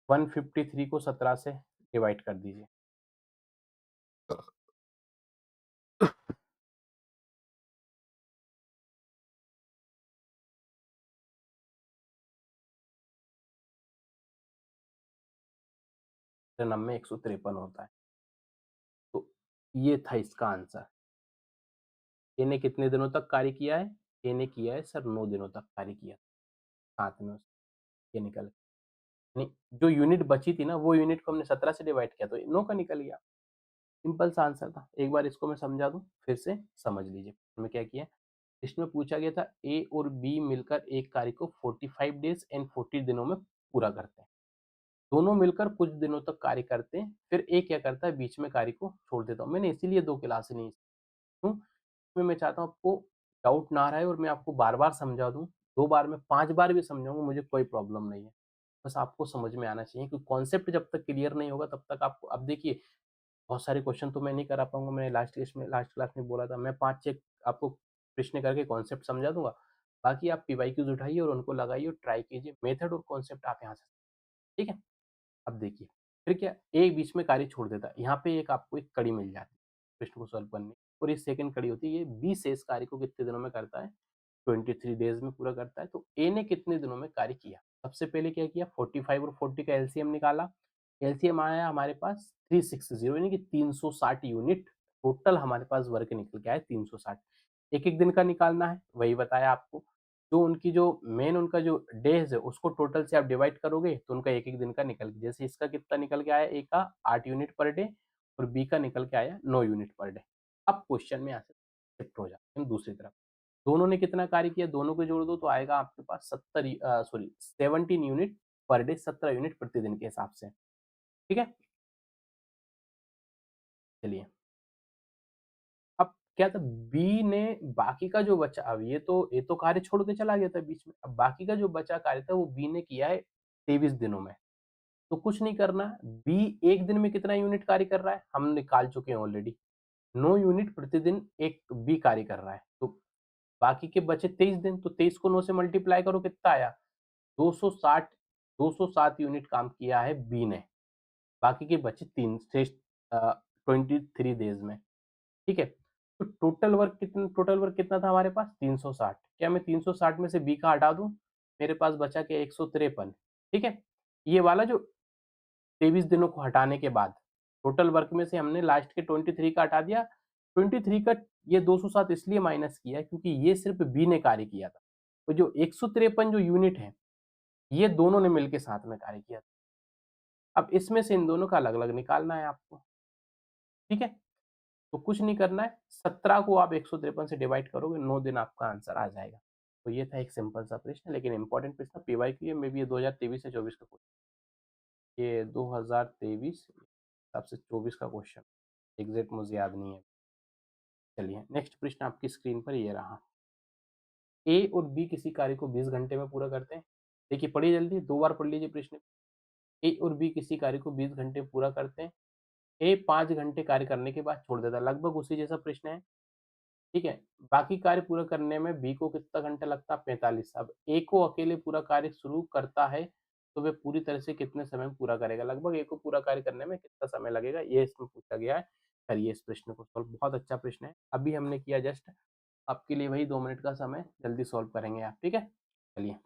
[SPEAKER 1] 153 को 17 से डिवाइड कर दीजिए। जन्म में 153 होता है। तो ये था इसका आंसर। ए ने कितने दिनों तक कार्य किया है? ए ने किया है सर 9 दिनों तक कार्य किया, साथ में ये निकल, नहीं, जो यूनिट बची थी ना वो यूनिट को हमने 17 से डिवाइड किया तो 9 का निकल गया। सिंपल सा आंसर था। एक बार इसको मैं समझा दूँ, फिर से समझ लीजिए। हमने क्या किया, इसमें पूछा गया था ए और बी मिलकर एक कार्य को 45 डेज़ एंड 40 दिनों में पूरा करते हैं। दोनों मिलकर कुछ दिनों तक कार्य करते हैं, फिर ए क्या करता है बीच में कार्य को छोड़ देता हूँ। मैंने इसीलिए 2 क्लासें ली हूँ, इसमें मैं चाहता हूँ आपको डाउट ना रहे और मैं आपको बार-बार समझा दूँ। 2 बार में 5 बार भी समझाऊँगा, मुझे कोई प्रॉब्लम नहीं है। बस आपको समझ में आना चाहिए कि कॉन्सेप्ट जब तक क्लियर नहीं होगा तब तक आपको, अब देखिए, बहुत सारे क्वेश्चन तो मैं नहीं करा पाऊँगा, मैंने लास्ट क्लास में बोला था, मैं 5-6 आपको प्रश्न करके कॉन्सेप्ट समझा दूँगा। बाकी आप पीवाईक्यूज़ उठाइए और उनको लगाइए और ट्राई कीजिए। मेथड और कॉन्सेप्ट आप यहाँ से, ठीक है? अब देखिए, फिर क्या, ए बीच में कार्य छोड़ देता है। यहाँ पे एक आपको एक कड़ी मिल जाती है प्रश्न को सॉल्व करने की, और ये सेकंड कड़ी होती है, ये बी शेष कार्य को कितने दिनों में करता है? 23 डेज़ में पूरा करता है। तो ए ने कितने दिनों में कार्य किया? सबसे पहले क्या किया, 45 और 40 का एलसीएम निकाला। एलसीएम आया हमारे पास 360, यानी कि 360 यूनिट टोटल हमारे पास वर्क निकल के आया 360। एक-एक दिन का निकालना है, वही बताया आपको। जो उनकी जो मेन उनका जो डेज़ है उसको टोटल से आप डिवाइड करोगे तो उनका एक-एक दिन का निकल, जैसे इसका कितना निकल के आया, ए का 8 यूनिट पर डे और बी का निकल के आया 9 यूनिट पर डे। अब क्वेश्चन में यहाँ से शिफ्ट हो जाते हैं दूसरी तरफ। दोनों ने कितना कार्य किया, दोनों को जोड़ दो तो आएगा आपके पास 17 यूनिट पर डे, 17 यूनिट प्रतिदिन के हिसाब से। ठीक है? चलिए, अब क्या था, बी ने बाकी का जो बचा, अब ये तो कार्य छोड़ के चला गया था बीच में, अब बाकी का जो बचा कार्य था वो बी ने किया है 23 दिनों में। तो कुछ नहीं करना, बी 1 दिन में कितना यूनिट कार्य कर रहा है, हम निकाल चुके हैं ऑलरेडी। 9 यूनिट प्रतिदिन एक बी कार्य कर रहा है। तो बाकी के बचे 23 दिन, तो 23 को 9 से मल्टीप्लाई करो, कितना आया? 260, 207 यूनिट काम किया है बी ने। बाकी के बचे 3 शेष 23 डेज़ में, ठीक है? तो टोटल वर्क कितना था हमारे पास? 360। क्या मैं 360 में से बी का हटा दूँ? मेरे पास बचा क्या? 153, ठीक है? ये वाला जो 23 दिनों को हटाने के बाद टोटल वर्क में से हमने लास्ट के 23 का हटा दिया। 23 का ये 207 इसलिए माइनस किया क्योंकि ये सिर्फ बी ने कार्य किया था। तो जो 153 जो यूनिट है, ये दोनों ने मिलके साथ में कार्य किया था। अब इसमें से इन दोनों का अलग-अलग निकालना है आपको, ठीक है? तो कुछ नहीं करना है, 17 को आप 153 से डिवाइड करोगे, 9 दिन आपका आंसर आ जाएगा। तो ये था एक सिंपल सा प्रश्न, लेकिन इम्पोर्टेंट प्रश्न पीवाईक्यू है, मे बी ये 2023 से 24 का क्वेश्चन, ये 2023 हिसाब से 24 का क्वेश्चन, एग्जैक्ट मुझे याद नहीं है। चलिए नेक्स्ट प्रश्न आपकी स्क्रीन पर ये रहा। ए और बी किसी कार्य को 20 घंटे में पूरा करते हैं। देखिए पढ़िए जल्दी, 2 बार पढ़ लीजिए प्रश्न। ए और बी किसी कार्य को 20 घंटे पूरा करते हैं। ए 5 घंटे कार्य करने के बाद छोड़ देता है, लगभग उसी जैसा प्रश्न है, ठीक है? बाकी कार्य पूरा करने में बी को कितना घंटा लगता है? 45। अब ए को अकेले पूरा कार्य शुरू करता है, तो वह पूरी तरह से कितने समय में पूरा करेगा? लगभग ए को पूरा कार्य करने में कितना समय लगेगा? ये इसमें पूछा गया है। करिए इस प्रश्न को सॉल्व, बहुत अच्छा प्रश्न है। अभी हमने किया जस्ट, आपके लिए वही 2 मिनट का समय, जल्दी सॉल्व करेंगे आप, ठीक है? चलिए।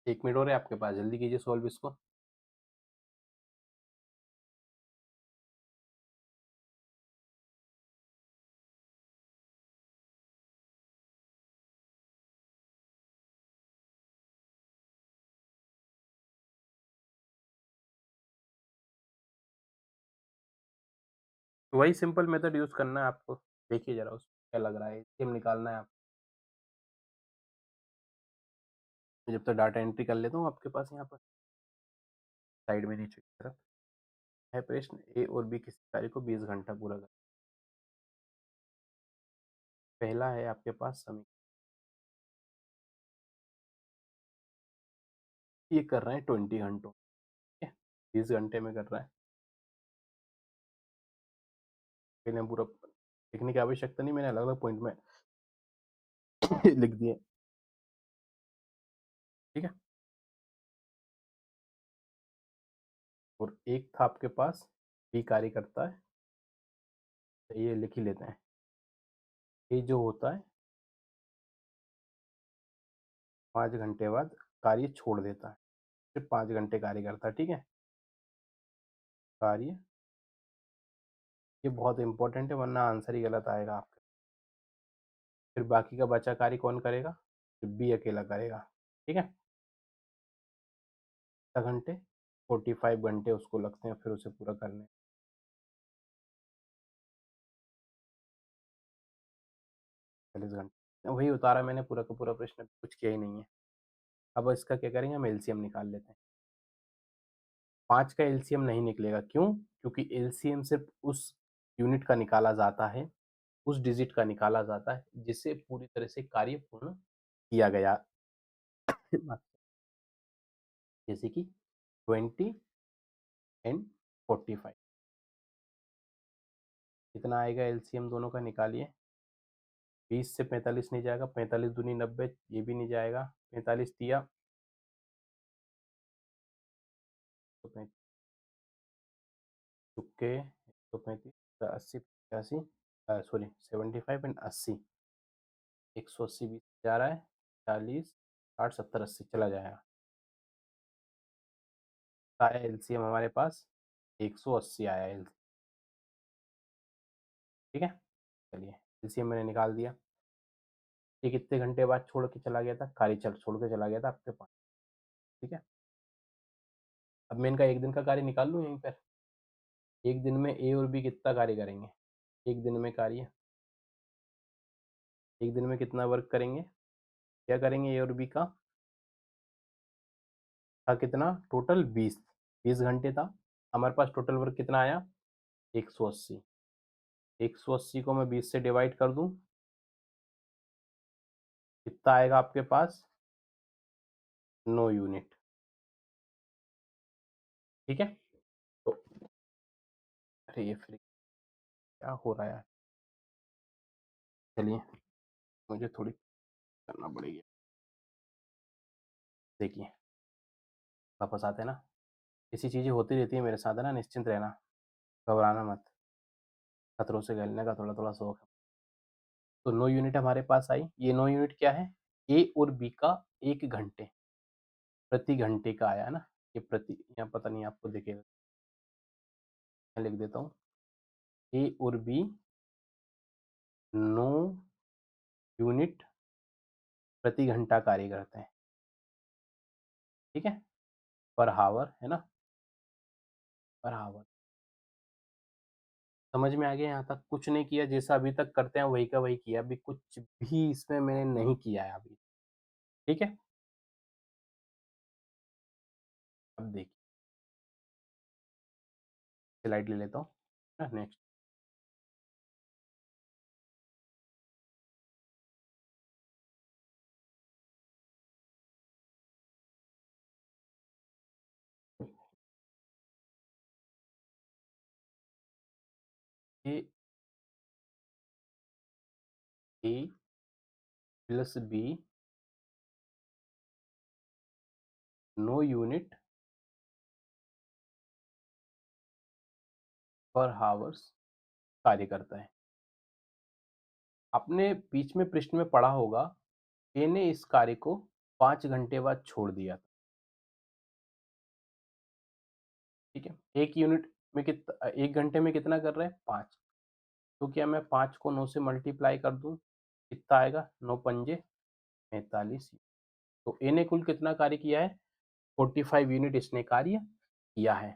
[SPEAKER 1] 1 मिनट और है आपके पास, जल्दी कीजिए सॉल्व इसको। वही सिंपल मेथड यूज़ करना है आपको। देखिए ज़रा उसमें क्या लग रहा है, एलसीएम निकालना है आपको। जब तक डाटा एंट्री कर लेता हूँ आपके पास यहाँ पर, साइड में नीचे की तरफ है प्रश्न, ए और बी किसी कार्य को 20 घंटा पूरा कर। पहला है आपके पास समय, ये कर रहे हैं 20 घंटों, ठीक है? 20 घंटे में कर रहा है। मैंने पूरा लिखने की आवश्यकता नहीं, मैंने अलग-अलग पॉइंट में लिख दिए, ठीक है? और एक था आपके पास बी कार्य करता है, तो ये लिख ही लेते हैं। ये जो होता है 5 घंटे बाद कार्य छोड़ देता है, फिर 5 घंटे कार्य करता है, ठीक है? कार्य, ये बहुत इंपॉर्टेंट है वरना आंसर ही गलत आएगा आपका। फिर बाकी का बचा कार्य कौन करेगा? फिर बी अकेला करेगा, ठीक है? कितना घंटे? 45 घंटे उसको लगते हैं फिर उसे पूरा करने। 40 घंटे वही उतारा मैंने, पूरा का पूरा प्रश्न, कुछ किया ही नहीं है। अब इसका क्या करेंगे, हम एलसीएम निकाल लेते हैं। 5 का एलसीएम नहीं निकलेगा, क्यों? क्योंकि एलसीएम सिर्फ उस यूनिट का निकाला जाता है, उस डिजिट का निकाला जाता है जिससे पूरी तरह से कार्य पूर्ण किया गया। जैसे कि 20 एंड 45, कितना आएगा एलसीएम दोनों का, निकालिए। 20 से 45 नहीं जाएगा, 45 दूनी 90, ये भी नहीं जाएगा। 45 तिया तो ओके 135 80 85 सॉरी 75 एंड 80 180 20 जा रहा है 40 60 70 80 चला जाएगा। आया एलसीएम हमारे पास 180 आया एल। ठीक है, चलिए एलसीएम मैंने निकाल दिया। ये कितने घंटे बाद छोड़ के चला गया था, कार्य चल छोड़ के चला गया था आपके पास। ठीक है, अब मैं इनका एक दिन का कार्य निकाल लूँ यहीं पर। एक दिन में ए और बी कितना कार्य करेंगे, एक दिन में कार्य, एक दिन में कितना वर्क करेंगे, क्या करेंगे ए और बी का था कितना टोटल 20 घंटे था हमारे पास। टोटल वर्क कितना आया 180। 180 को मैं 20 से डिवाइड कर दूं, कितना आएगा आपके पास 9 यूनिट। ठीक है, तो अरे ये फिर क्या हो रहा है, चलिए मुझे थोड़ी करना पड़ेगी। देखिए वापस आते हैं ना, ऐसी चीज़ें होती रहती है मेरे साथ है ना, निश्चिंत रहना, घबराना मत, खतरों से खेलने का थोड़ा थोड़ा शौक है। तो 9 यूनिट हमारे पास आई। ये 9 यूनिट क्या है, ए और बी का 1 घंटे प्रति घंटे का आया है ना। ये प्रति यहाँ पता नहीं आपको दिखेगा, मैं लिख देता हूँ। ए और बी 9 यूनिट प्रति घंटा कार्य करते हैं। ठीक है, पर हावर है ना, पर हावर। समझ में आ गया यहाँ तक, कुछ नहीं किया, जैसा अभी तक करते हैं वही का वही किया, अभी कुछ भी इसमें मैंने नहीं किया है अभी। ठीक है, अब देखिए स्लाइड ले लेता हूँ नेक्स्ट। ए ए प्लस बी 9 यूनिट पर हावर्स कार्य करता है। आपने बीच में पृष्ठ में पढ़ा होगा, ए ने इस कार्य को 5 घंटे बाद छोड़ दिया था। ठीक है, एक यूनिट में कितना, 1 घंटे में कितना कर रहे हैं 5, तो क्या मैं 5 को 9 से मल्टीप्लाई कर दूं, कितना आएगा 9 पंजे 45। तो ए ने कुल कितना कार्य किया है 45 यूनिट इसने कार्य किया है।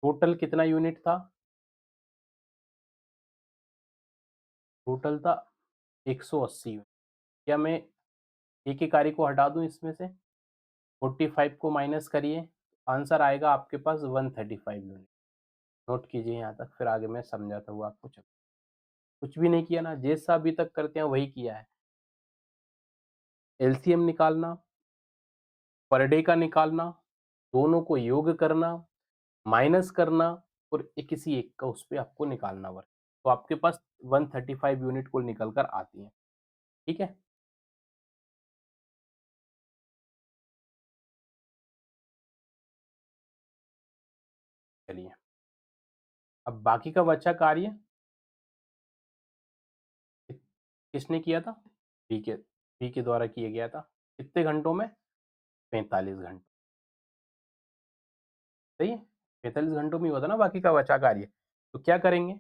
[SPEAKER 1] टोटल कितना यूनिट था, टोटल था 180 यूनिट। क्या मैं एक ही कार्य को हटा दूं इसमें से, 45 को माइनस करिए, आंसर आएगा आपके पास 135 यूनिट। नोट कीजिए यहाँ तक, फिर आगे मैं समझाता हुआ आपको चल। कुछ भी नहीं किया ना, जैसा अभी तक करते हैं वही किया है। एलसीएम निकालना, पर डे का निकालना, दोनों को योग करना, माइनस करना, और एक किसी एक का उस पर आपको निकालना वर्क। तो आपके पास 135 यूनिट कुल निकल कर आती है। ठीक है, चलिए अब बाकी का बचा कार्य किसने किया था, बी के द्वारा किया गया था। कितने घंटों में 45 घंटों। सही है, 45 घंटों में ही होता ना बाकी का बचा कार्य। तो क्या करेंगे,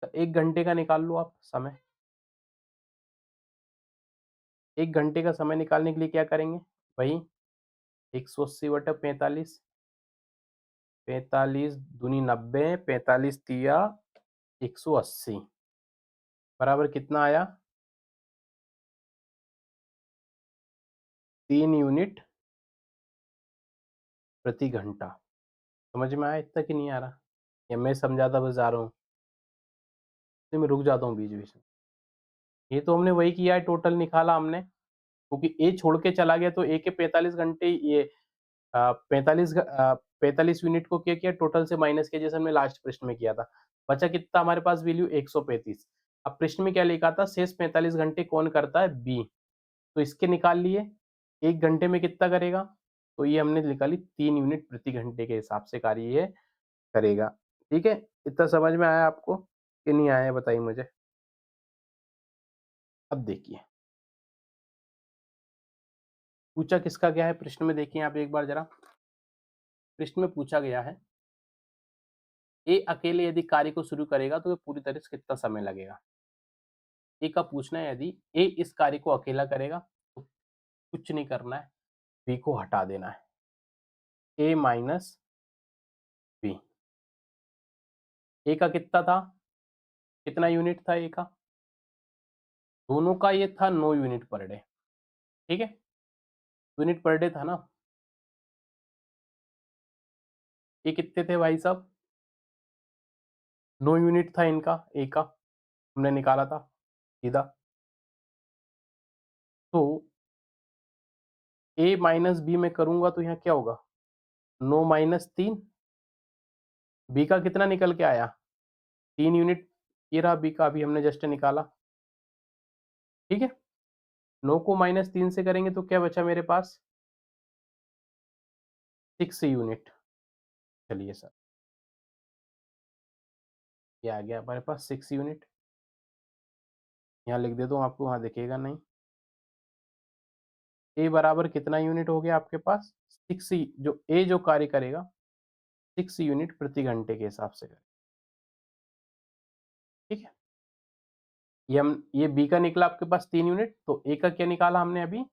[SPEAKER 1] तो 1 घंटे का निकाल लो आप समय। 1 घंटे का समय निकालने के लिए क्या करेंगे, वही 180/45, 45 दूनी 90, 45 तिया 180 बराबर कितना आया 3 यूनिट प्रति घंटा। समझ में आया इतना कि नहीं आ रहा, या मैं समझाता बस जा रहा हूँ, तो मैं रुक जाता हूँ बीच बीच में। ये तो हमने वही किया है, टोटल निकाला हमने, क्योंकि ए छोड़ के चला गया तो ए के 45 घंटे, ये 45 यूनिट को क्या किया टोटल से माइनस किया, जैसे हमने लास्ट प्रश्न में किया था। बचा कितना हमारे पास वैल्यू 135। अब प्रश्न में क्या लिखा था, शेष 45 घंटे कौन करता है बी, तो इसके निकाल लिए। 1 घंटे में कितना करेगा तो ये हमने निकाली 3 यूनिट प्रति घंटे के हिसाब से कार्य ये करेगा। ठीक है? इतना समझ में आया आपको कि नहीं आया बताइए मुझे? अब देखिए, पूछा किसका गया है प्रश्न में देखिए आप एक बार ज़रा। प्रश्न में पूछा गया है, ए अकेले यदि कार्य को शुरू करेगा तो ये पूरी तरह से कितना समय लगेगा? ए का पूछना है यदि ए इस कार्य को अकेला करेगा तो कुछ नहीं करना है, बी को हटा देना है। ए माइनस बी। ए का कितना था? कितना यूनिट था ए का? दोनों का ये था 9 यूनिट पर डे। ठीक है? यूनिट पर डे था ना? ये कितने थे भाई साहब? 9 यूनिट था इनका ए का, हमने निकाला था सीधा। तो ए माइनस बी में करूँगा तो यहाँ क्या होगा? 9 माइनस 3, बी का कितना निकल के आया? 3 यूनिट, ये रहा बी का, अभी हमने जस्ट निकाला। ठीक है? 9 को माइनस 3 से करेंगे तो क्या बचा मेरे पास? 6 यूनिट। चलिए सर, ये आ गया हमारे पास 6 यूनिट। यहाँ लिख देता हूँ आपको, वहाँ दिखेगा नहीं। ए बराबर कितना यूनिट हो गया आपके पास? 6 जो ए जो कार्य करेगा 6 यूनिट प्रति घंटे के हिसाब से करेगा। ठीक है? ये बी का निकला आपके पास 3 यूनिट, तो ए का क्या निकाला हमने अभी?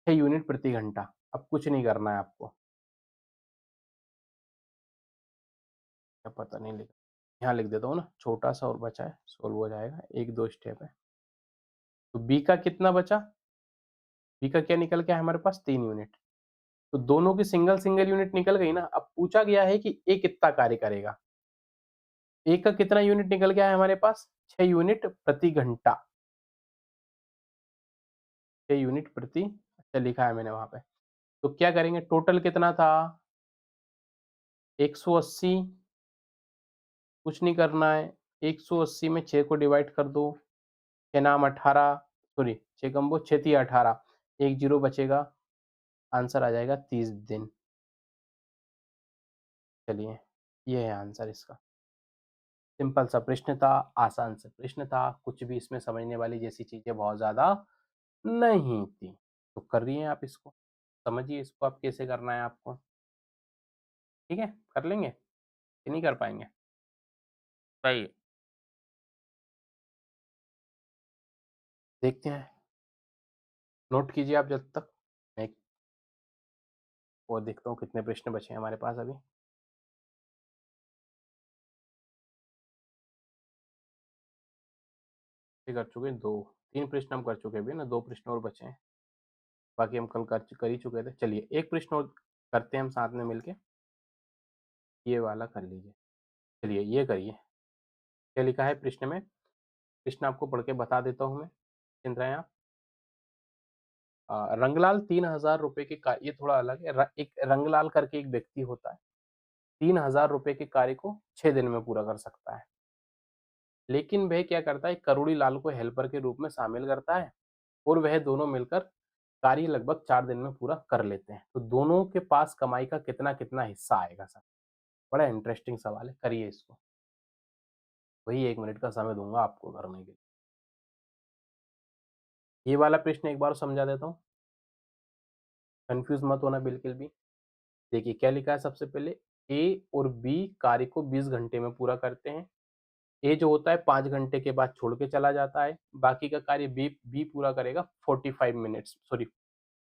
[SPEAKER 1] 6 यूनिट प्रति घंटा। अब कुछ नहीं करना है आपको। क्या पता नहीं लिखा। यहाँ लिख देता हूँ ना, छोटा सा और बचा है, सोल्व हो जाएगा, 1-2 स्टेप है। तो बी का कितना बचा? बी का क्या निकल के आया हमारे पास? 3 यूनिट। तो दोनों की सिंगल-सिंगल यूनिट निकल गई ना। अब पूछा गया है कि ए कितना कार्य करेगा? ए का कितना यूनिट निकल के आया हमारे पास? 6 यूनिट प्रति घंटा। 6 यूनिट प्रति, अच्छा लिखा है मैंने वहाँ पे। तो क्या करेंगे, टोटल कितना था? 180, कुछ नहीं करना है। 180 में 6 को डिवाइड कर दो, 6 नाम 18, सॉरी 6 कम 6 तिया 18, 1 जीरो बचेगा, आंसर आ जाएगा 30 दिन। चलिए, ये है आंसर इसका। सिंपल सा प्रश्न था, आसान सा प्रश्न था, कुछ भी इसमें समझने वाली जैसी चीज़ें बहुत ज़्यादा नहीं थी। तो कर रही हैं आप इसको, समझिए इसको आप कैसे करना है आपको। ठीक है? कर लेंगे कि नहीं कर पाएँगे? सही। देखते हैं, नोट कीजिए आप जब तक, मैं एक और देखता हूँ कितने प्रश्न बचे हैं हमारे पास अभी। ये कर चुके हैं 2, 3 प्रश्न हम कर चुके हैं अभी ना, 2 प्रश्न और बचे हैं। बाकी हम कल कर ही चुके थे। चलिए, एक प्रश्न और करते हैं हम साथ में मिलके, ये वाला कर लीजिए। चलिए, ये करिए। क्या लिखा है प्रश्न में? प्रश्न आपको पढ़ के बता देता हूँ मैं, सुन रहे हैं आप? रंगलाल 3000 रुपए के ये थोड़ा अलग है। एक रंगलाल करके एक व्यक्ति होता है, 3000 रुपए के कार्य को 6 दिन में पूरा कर सकता है। लेकिन वह क्या करता है, करोड़ी लाल को हेल्पर के रूप में शामिल करता है और वह दोनों मिलकर कार्य लगभग 4 दिन में पूरा कर लेते हैं। तो दोनों के पास कमाई का कितना-कितना हिस्सा आएगा सर? बड़ा इंटरेस्टिंग सवाल है, करिए इसको। वही 1 मिनट का समय दूँगा आपको करने के लिए। ये वाला प्रश्न एक बार समझा देता हूँ, कन्फ्यूज़ मत होना बिल्कुल भी। देखिए क्या लिखा है सबसे पहले, ए और बी कार्य को 20 घंटे में पूरा करते हैं। ए जो होता है 5 घंटे के बाद छोड़ के चला जाता है, बाकी का कार्य बी बी पूरा करेगा 45 मिनट्स, सॉरी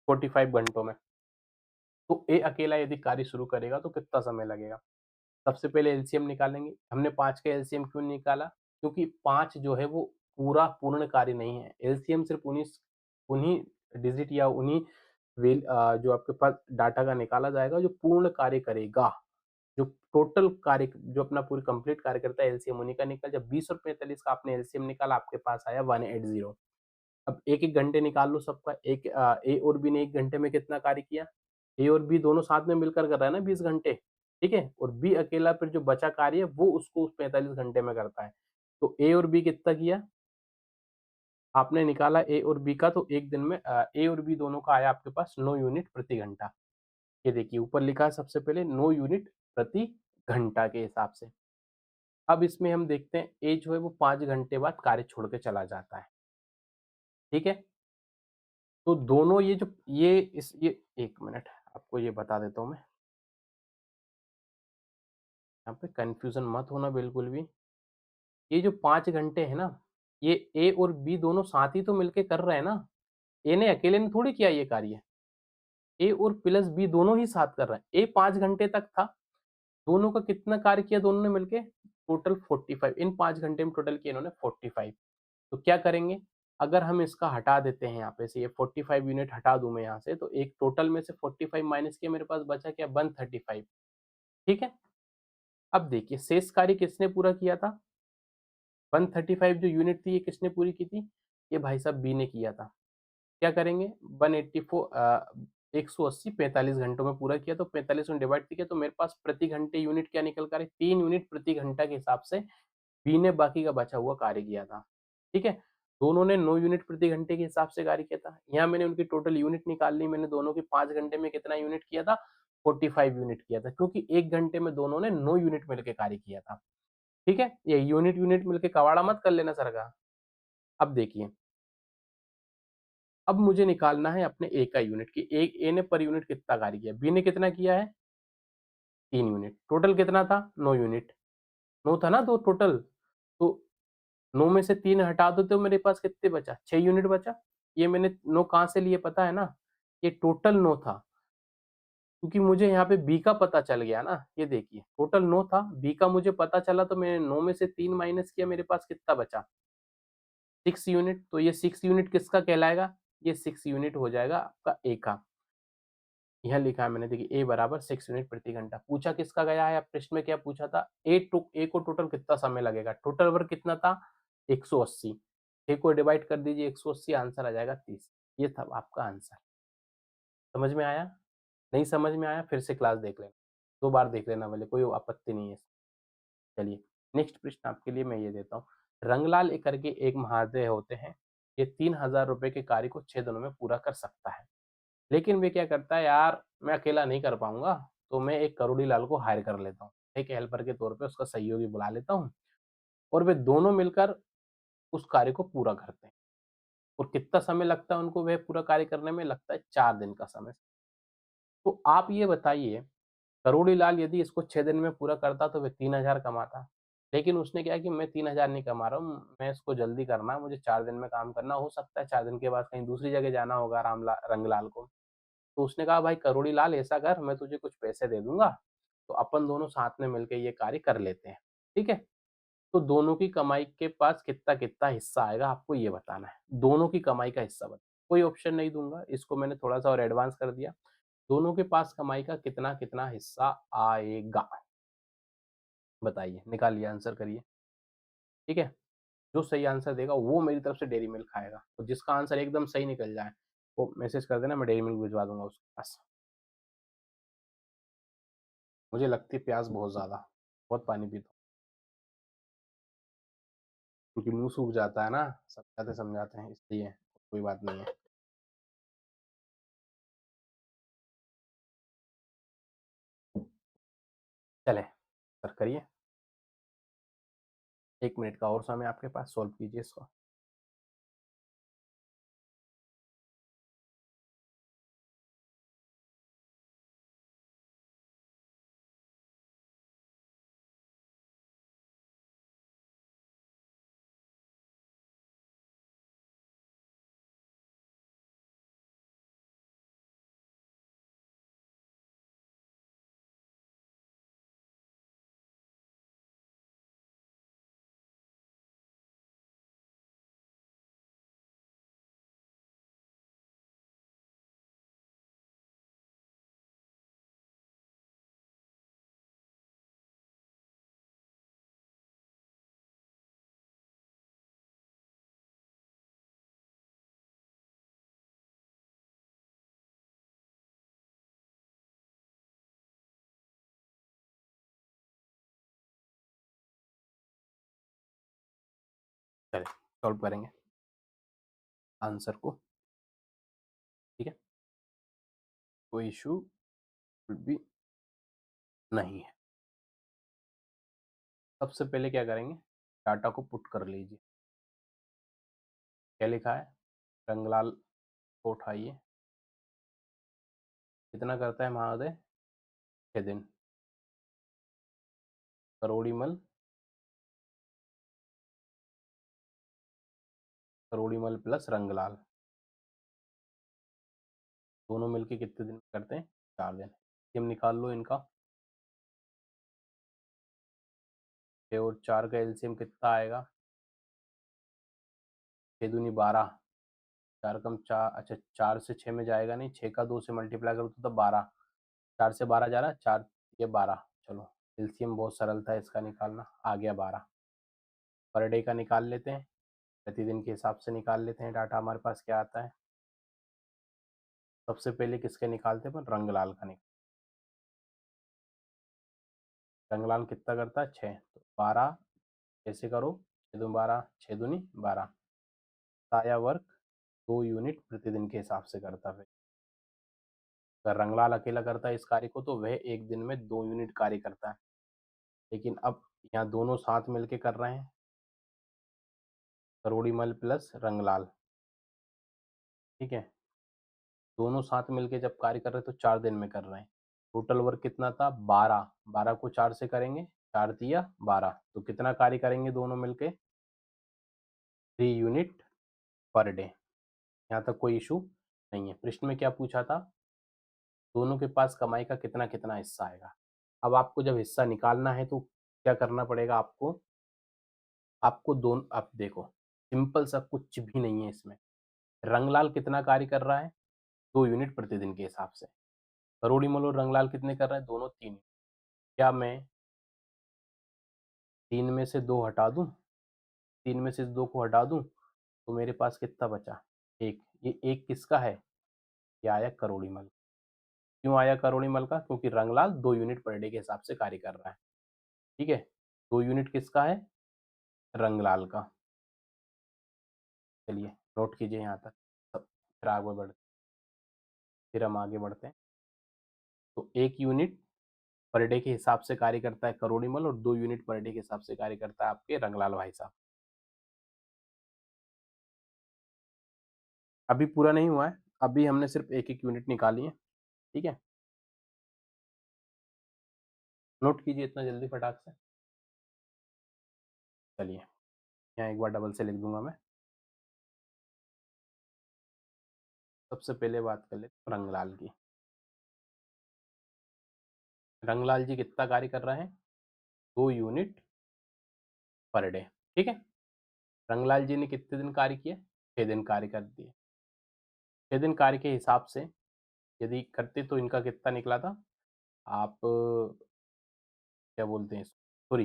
[SPEAKER 1] 45 घंटों में। तो ए अकेला यदि कार्य शुरू करेगा तो कितना समय लगेगा? सबसे पहले एलसीएम निकालेंगे। हमने 5 का एलसीएम क्यों निकाला? क्योंकि 5 जो है वो पूरा पूर्ण कार्य नहीं है। एलसीएम सिर्फ़ उन्हीं उन्हीं डिजिट या उन्हीं जो आपके पास डाटा का निकाला जाएगा जो पूर्ण कार्य करेगा। जो टोटल कार्य जो अपना पूरी कंप्लीट कार्य करता है, एलसीएम उन्हीं का निकल, जब 20 और 45 का आपने एलसीएम निकाला आपके पास आया 180। अब 1-1 घंटे निकाल लो सबका। ए और बी ने 1 घंटे में कितना कार्य किया? ए और बी दोनों साथ में मिलकर कर रहा है ना 20 घंटे, ठीक है? और बी अकेला फिर जो बचा कार्य है वो उसको उस 45 घंटे में करता है। तो ए और बी कितना किया? आपने निकाला ए और बी का, तो 1 दिन में ए और बी दोनों का आया आपके पास 9 यूनिट प्रति घंटा। ये देखिए ऊपर लिखा है सबसे पहले 9 यूनिट प्रति घंटा के हिसाब से। अब इसमें हम देखते हैं ए जो है वो 5 घंटे बाद कार्य छोड़ के चला जाता है, ठीक है? तो दोनों ये जो ये 1 मिनट आपको ये बता देता हूँ मैं, यहाँ पे कन्फ्यूज़न मत होना बिल्कुल भी। ये जो 5 घंटे हैं ना, ये ए और बी दोनों साथ ही तो मिलके कर रहे हैं ना। ए ने अकेले ने थोड़ी किया ये कार्य। ए और प्लस बी दोनों ही साथ कर रहे हैं। ए 5 घंटे तक था, दोनों का कितना कार्य किया दोनों ने मिलके? टोटल 45 इन 5 घंटे में टोटल किए इन्होंने 45। तो क्या करेंगे? अगर हम इसका हटा देते हैं यहाँ पे से ये 45 यूनिट हटा दूँ मैं यहाँ से, तो एक टोटल में से 45 माइनस किया मेरे पास बचा क्या? 135 ठीक है? अब देखिए शेष कार्य किसने पूरा किया था? 135 जो यूनिट थी ये किसने पूरी की थी? ये भाई साहब बी ने किया था। क्या करेंगे 180 45 घंटों में पूरा किया तो 45 में डिवाइड किया तो मेरे पास प्रति घंटे यूनिट क्या निकल कर 3 यूनिट प्रति घंटा के हिसाब से बी ने बाकी का बचा हुआ कार्य किया था। ठीक है? दोनों ने 9 यूनिट प्रति घंटे के हिसाब से कार्य किया था। यहाँ मैंने उनकी टोटल यूनिट निकाल ली मैंने दोनों की 5 घंटे में कितना यूनिट किया था? 45 यूनिट किया था क्योंकि 1 घंटे में दोनों ने 9 यूनिट मिलके कार्य किया था। ठीक है? ये यूनिट मिलके कवाड़ा मत कर लेना सर का। अब देखिए अब मुझे निकालना है अपने ए का यूनिट कि ए ए ने पर यूनिट कितना कार्य किया, बी ने कितना किया है 3 यूनिट, टोटल कितना था 9 यूनिट, 9 था ना तो टोटल, तो 9 में से 3 हटा दो तो मेरे पास कितने बचा 6 यूनिट बचा। ये मैंने 9 कहाँ से लिए पता है ना, ये टोटल 9 था क्योंकि मुझे यहाँ पे बी का पता चल गया ना, ये देखिए टोटल 9 था, बी का मुझे पता चला तो मैंने 9 में से 3 माइनस किया मेरे पास कितना बचा 6 यूनिट, तो ये 6 यूनिट किसका कहलाएगा, ये 6 यूनिट हो जाएगा आपका ए का। यहाँ लिखा है मैंने देखिए ए बराबर 6 यूनिट प्रति घंटा। पूछा किसका गया है? प्रश्न में क्या पूछा था? ए को टोटल कितना समय लगेगा? टोटल वर्क कितना था? 180। ए को डिवाइड कर दीजिए 180 आंसर आ जाएगा 30। ये था आपका आंसर। समझ में आया? नहीं समझ में आया फिर से क्लास देख लेना। 2 बार देख लेना भले कोई आपत्ति नहीं है। चलिए नेक्स्ट प्रश्न आपके लिए मैं ये देता हूँ। रंगलाल करके एक महाशय होते हैं। ये 3000 रुपए के कार्य को 6 दिनों में पूरा कर सकता है। लेकिन वे क्या करता है यार मैं अकेला नहीं कर पाऊँगा, तो मैं एक करोड़ी लाल को हायर कर लेता हूँ। एक हेल्पर के तौर पे उसका सहयोगी बुला लेता हूँ और वे दोनों मिलकर उस कार्य को पूरा करते हैं। और कितना समय लगता है उनको वह पूरा कार्य करने में? लगता है 4 दिन का समय। तो आप ये बताइए करोड़ी लाल यदि इसको 6 दिन में पूरा करता तो वह 3000 कमाता। लेकिन उसने क्या है कि मैं 3000 नहीं कमा रहा हूँ, मैं इसको जल्दी करना है, मुझे 4 दिन में काम करना हो सकता है 4 दिन के बाद कहीं दूसरी जगह जाना होगा रंगलाल को। तो उसने कहा भाई करोड़ी लाल ऐसा कर मैं तुझे कुछ पैसे दे दूँगा, तो अपन दोनों साथ में मिलके ये कार्य कर लेते हैं। ठीक है? तो दोनों की कमाई के पास कितना-कितना हिस्सा आएगा आपको ये बताना है। दोनों की कमाई का हिस्सा कोई ऑप्शन नहीं दूँगा, इसको मैंने थोड़ा-सा और एडवांस कर दिया। दोनों के पास कमाई का कितना-कितना हिस्सा आएगा? बताइए, निकालिए आंसर करिए। ठीक है? जो सही आंसर देगा वो मेरी तरफ से डेयरी मिल्क खाएगा। तो जिसका आंसर एकदम सही निकल जाए, वो मैसेज कर देना मैं डेयरी मिल्क भिजवा दूँगा उसके पास। मुझे लगती है प्यास बहुत ज़्यादा, बहुत पानी पीता हूँ, क्योंकि मुँह सूख जाता है ना, समझाते-समझाते हैं इसलिए, कोई बात नहीं है। चलें, सर करिए। 1 मिनट का और समय आपके पास, सॉल्व कीजिए इसको। चलें, सॉल्व करेंगे आंसर को, ठीक है? कोई इश्यू बिल्कुल भी नहीं है। सबसे पहले क्या करेंगे, डाटा को पुट कर लीजिए। क्या लिखा है? रंगलाल को उठाइए। कितना करता है महाउदय? 6 दिन। करोड़ीमल, करोड़ीमल प्लस रंगलाल दोनों मिलके कितने दिन करते हैं? 4 दिन। एलसीएम निकाल लो इनका। 6 और 4 का एलसीएम कितना आएगा? 6 दूनी 12, 4 कम 4, अच्छा 4 से 6 में जाएगा नहीं, 6 का 2 से मल्टीप्लाई करो तो 12, 4 से 12 जा रहा है, 4 ये 12। चलो एलसीएम बहुत सरल था इसका निकालना, आ गया 12। पर डे का निकाल लेते हैं, प्रतिदिन के हिसाब से निकाल लेते हैं डाटा हमारे पास क्या आता है। सबसे पहले किसके निकालते हैं? अपन रंगलाल का निकाल। रंगलाल कितना करता है? 6, तो 12 ऐसे करो, 6 दूनी 12, 6 दूनी 12। साया वर्क 2 यूनिट प्रतिदिन के हिसाब से करता है। अगर रंगलाल अकेला करता है इस कार्य को तो वह एक दिन में 2 यूनिट कार्य करता है, लेकिन अब यहाँ दोनों साथ मिलके कर रहे हैं, करोड़ीमल प्लस रंगलाल, ठीक है। दोनों साथ मिलके जब कार्य कर रहे हैं तो 4 दिन में कर रहे हैं। टोटल वर्क कितना था? 12, 12 को 4 से करेंगे, 4 तिया 12, तो कितना कार्य करेंगे दोनों मिलके? 3 यूनिट पर डे। यहाँ तक कोई इशू नहीं है। प्रश्न में क्या पूछा था? दोनों के पास कमाई का कितना कितना हिस्सा आएगा। अब आपको जब हिस्सा निकालना है तो क्या करना पड़ेगा आपको? आपको दोनों, अब देखो सिंपल सा, कुछ भी नहीं है इसमें। रंगलाल कितना कार्य कर रहा है? 2 यूनिट प्रतिदिन के हिसाब से। करोड़ीमल और रंगलाल कितने कर रहे हैं? दोनों 3। क्या मैं 3 में से 2 हटा दूं? 3 में से 2 को हटा दूं तो मेरे पास कितना बचा? 1। ये 1 किसका है? ये आया करोड़ीमल। क्यों आया करोड़ीमल का? क्योंकि रंगलाल 2 यूनिट पर डे के हिसाब से कार्य कर रहा है, ठीक है। 2 यूनिट किसका है? रंगलाल का। चलिए नोट कीजिए यहाँ तक। फिर आगे बढ़ते, फिर हम आगे बढ़ते हैं। तो 1 यूनिट पर डे के हिसाब से कार्य करता है करोड़ीमल और 2 यूनिट पर डे के हिसाब से कार्य करता है आपके रंगलाल भाई साहब। अभी पूरा नहीं हुआ है, अभी हमने सिर्फ एक एक यूनिट निकाली है, ठीक है। नोट कीजिए इतना जल्दी फटाक से। चलिए यहाँ एक बार डबल से लिख दूंगा मैं। सबसे पहले बात कर ले रंगलाल की। रंगलाल जी कितना कार्य कर रहे हैं? 2 यूनिट पर डे, ठीक है। रंगलाल जी ने कितने दिन कार्य किए? 6 दिन कार्य कर दिए। 6 दिन कार्य के हिसाब से यदि करते तो इनका कितना निकला था? आप क्या बोलते हैं, सॉरी,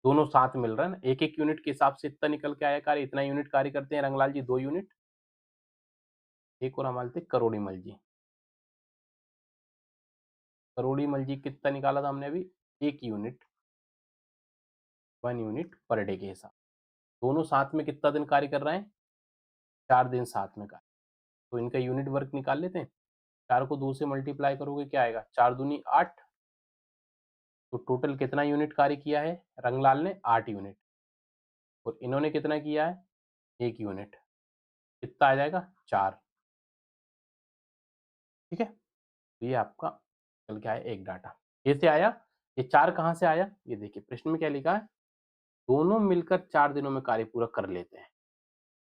[SPEAKER 1] दोनों साथ मिल रहा है ना, एक एक यूनिट के हिसाब से इतना निकल के आया कार्य, इतना यूनिट कार्य करते हैं रंगलाल जी, 2 यूनिट। एक और हमारे थे करोड़ीमल जी। करोड़ीमल जी कितना निकाला था हमने अभी? 1 यूनिट, 1 यूनिट पर डे के हिसाब। दोनों साथ में कितना दिन कार्य कर रहे हैं? 4 दिन साथ में कार्य। तो इनका यूनिट वर्क निकाल लेते हैं। 4 को 2 से मल्टीप्लाई करोगे क्या आएगा? 4 दूनी 8। तो टोटल कितना यूनिट कार्य किया है रंगलाल ने? 8 यूनिट। और इन्होंने कितना किया है? 1 यूनिट। कितना आ जाएगा? 4, ठीक है। तो ये आपका चल के आया एक डाटा। कैसे आया? ये 4 कहाँ से आया? ये देखिए प्रश्न में क्या लिखा है, दोनों मिलकर 4 दिनों में कार्य पूरा कर लेते हैं।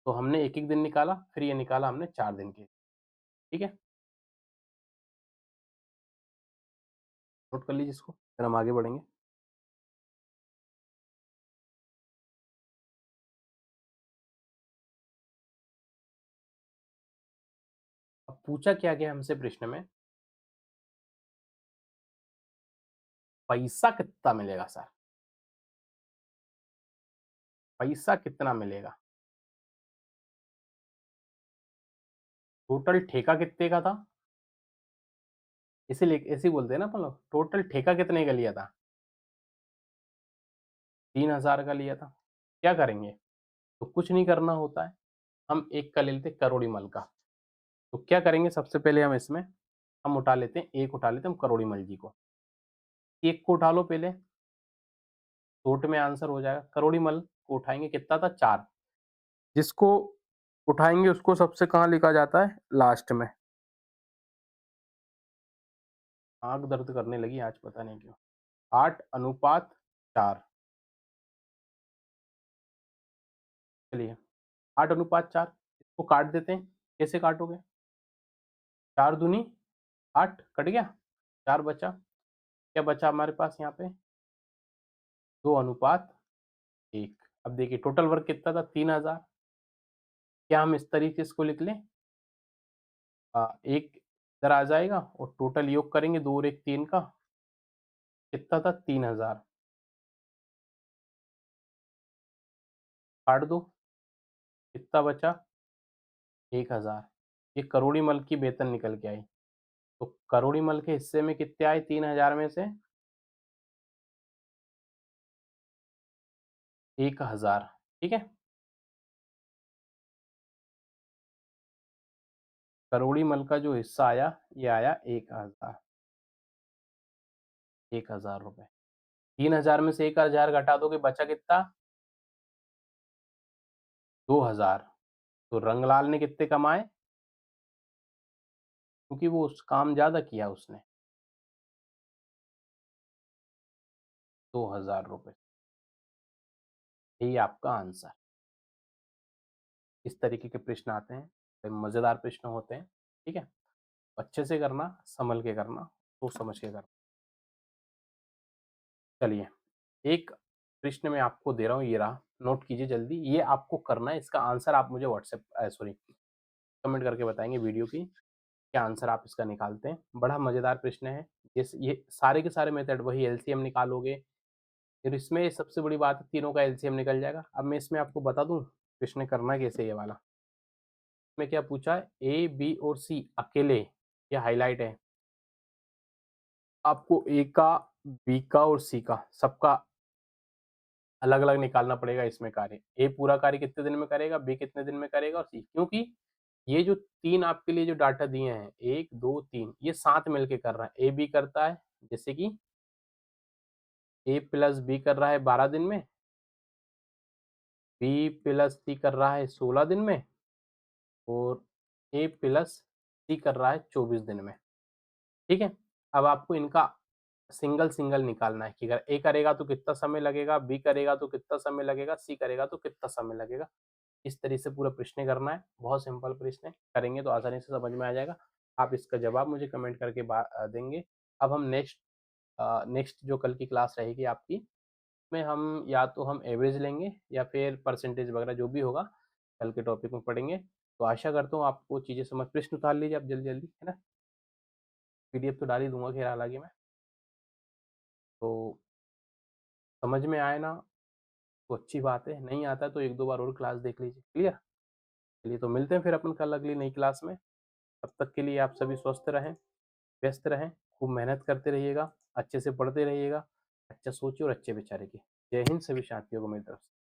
[SPEAKER 1] तो हमने एक एक दिन निकाला, फिर ये निकाला हमने 4 दिन के, ठीक है। नोट कर लीजिए इसको, फिर हम आगे बढ़ेंगे। अब पूछा क्या गया हमसे प्रश्न में, पैसा कितना मिलेगा सर? पैसा कितना मिलेगा? टोटल ठेका कितने का था? इसीलिए ऐसे ही बोलते हैं ना अपन लोग, टोटल ठेका कितने का लिया था? 3,000 का लिया था। क्या करेंगे? तो कुछ नहीं करना होता है, हम एक का ले लेते करोड़ीमल का। तो क्या करेंगे सबसे पहले हम इसमें, हम उठा लेते हैं, एक उठा लेते हैं हम करोड़ी मल जी को। एक को उठा लो पहले, शॉर्ट में आंसर हो जाएगा। करोड़ी मल को उठाएँगे, कितना था 4। जिसको उठाएँगे उसको सबसे कहाँ लिखा जाता है? लास्ट में। आँख दर्द करने लगी आज पता नहीं क्यों। 8:4। चलिए 8:4 इसको काट देते हैं। कैसे काटोगे? 4 दूनी 8 कट गया, 4 बचा। क्या बचा हमारे पास यहाँ पे? 2:1। अब देखिए टोटल वर्क कितना था? 3000। क्या हम इस तरीके से इसको लिख लें? 1 इधर आ जाएगा और टोटल योग करेंगे 2 और 1 3 का। कितना था? 3000। काट दो, कितना बचा? 1000। ये करोड़ी मल की वेतन निकल के आई। तो करोड़ी मल के हिस्से में कितने आए 3000 में से? 1000। ठीक है? करोड़ी मल का जो हिस्सा आया, ये आया 1000। 1000 रुपए। 3000 में से 1000 घटा दोगे, बचा कितना? 2000। तो रंगलाल ने कितने कमाए? क्योंकि वो उस काम ज्यादा किया उसने। 2000 रुपए। यही आपका आंसर। इस तरीके के प्रश्न आते हैं, मजेदार प्रश्न होते हैं। ठीक है? अच्छे से करना, संभल के करना, सोच समझ के करना। चलिए, एक प्रश्न मैं आपको दे रहा हूँ, ये रहा, नोट कीजिए जल्दी। ये आपको करना है, इसका आंसर आप मुझे सॉरी कमेंट करके बताएंगे वीडियो की, क्या आंसर आप इसका निकालते हैं। बड़ा मजेदार प्रश्न है। ये सारे के सारे मेथड वही, एलसीएम निकालोगे, फिर इसमें सबसे बड़ी बात है तीनों का एलसीएम निकल जाएगा। अब मैं इसमें आपको बता दूं प्रश्न करना कैसे, ये वाला में क्या पूछा है, ए बी और सी अकेले, ये हाईलाइट है। आपको ए का, बी का और सी का सबका अलग अलग निकालना पड़ेगा इसमें कार्य। ए पूरा कार्य कितने दिन में करेगा, बी कितने दिन में करेगा और सी, क्योंकि ये जो तीन आपके लिए जो डाटा दिए हैं, 1 2 3, ये साथ मिलके कर रहा है। ए बी करता है, जैसे कि ए प्लस बी कर रहा है 12 दिन में, बी प्लस सी कर रहा है 16 दिन में, और ए प्लस सी कर रहा है 24 दिन में। ठीक है? अब आपको इनका सिंगल सिंगल निकालना है कि अगर ए करेगा तो कितना समय लगेगा, बी करेगा तो कितना समय लगेगा, सी करेगा तो कितना समय लगेगा। इस तरह से पूरा प्रश्न करना है। बहुत सिंपल प्रश्न है, करेंगे तो आसानी से समझ में आ जाएगा। आप इसका जवाब मुझे कमेंट करके देंगे। अब हम नेक्स्ट जो कल की क्लास रहेगी आपकी, में हम या तो हम एवरेज लेंगे या फिर परसेंटेज वगैरह जो भी होगा कल के टॉपिक में पढ़ेंगे। तो आशा करता हूँ आपको चीज़ें समझ, प्रश्न उतार लीजिए आप जल्दी जल्दी, है ना? पीडीएफ तो डाल ही दूंगा खैर हालांकि मैं, तो समझ में आए ना तो अच्छी बात है, नहीं आता तो एक दो बार और क्लास देख लीजिए। क्लियर? चलिए तो मिलते हैं फिर अपन कल अगली नई क्लास में। तब तक के लिए आप सभी स्वस्थ रहें, व्यस्त रहें, खूब मेहनत करते रहिएगा, अच्छे से पढ़ते रहिएगा, अच्छा सोचिए और अच्छे विचार रखिए। जय हिंद सभी साथियों को मेरी तरफ से।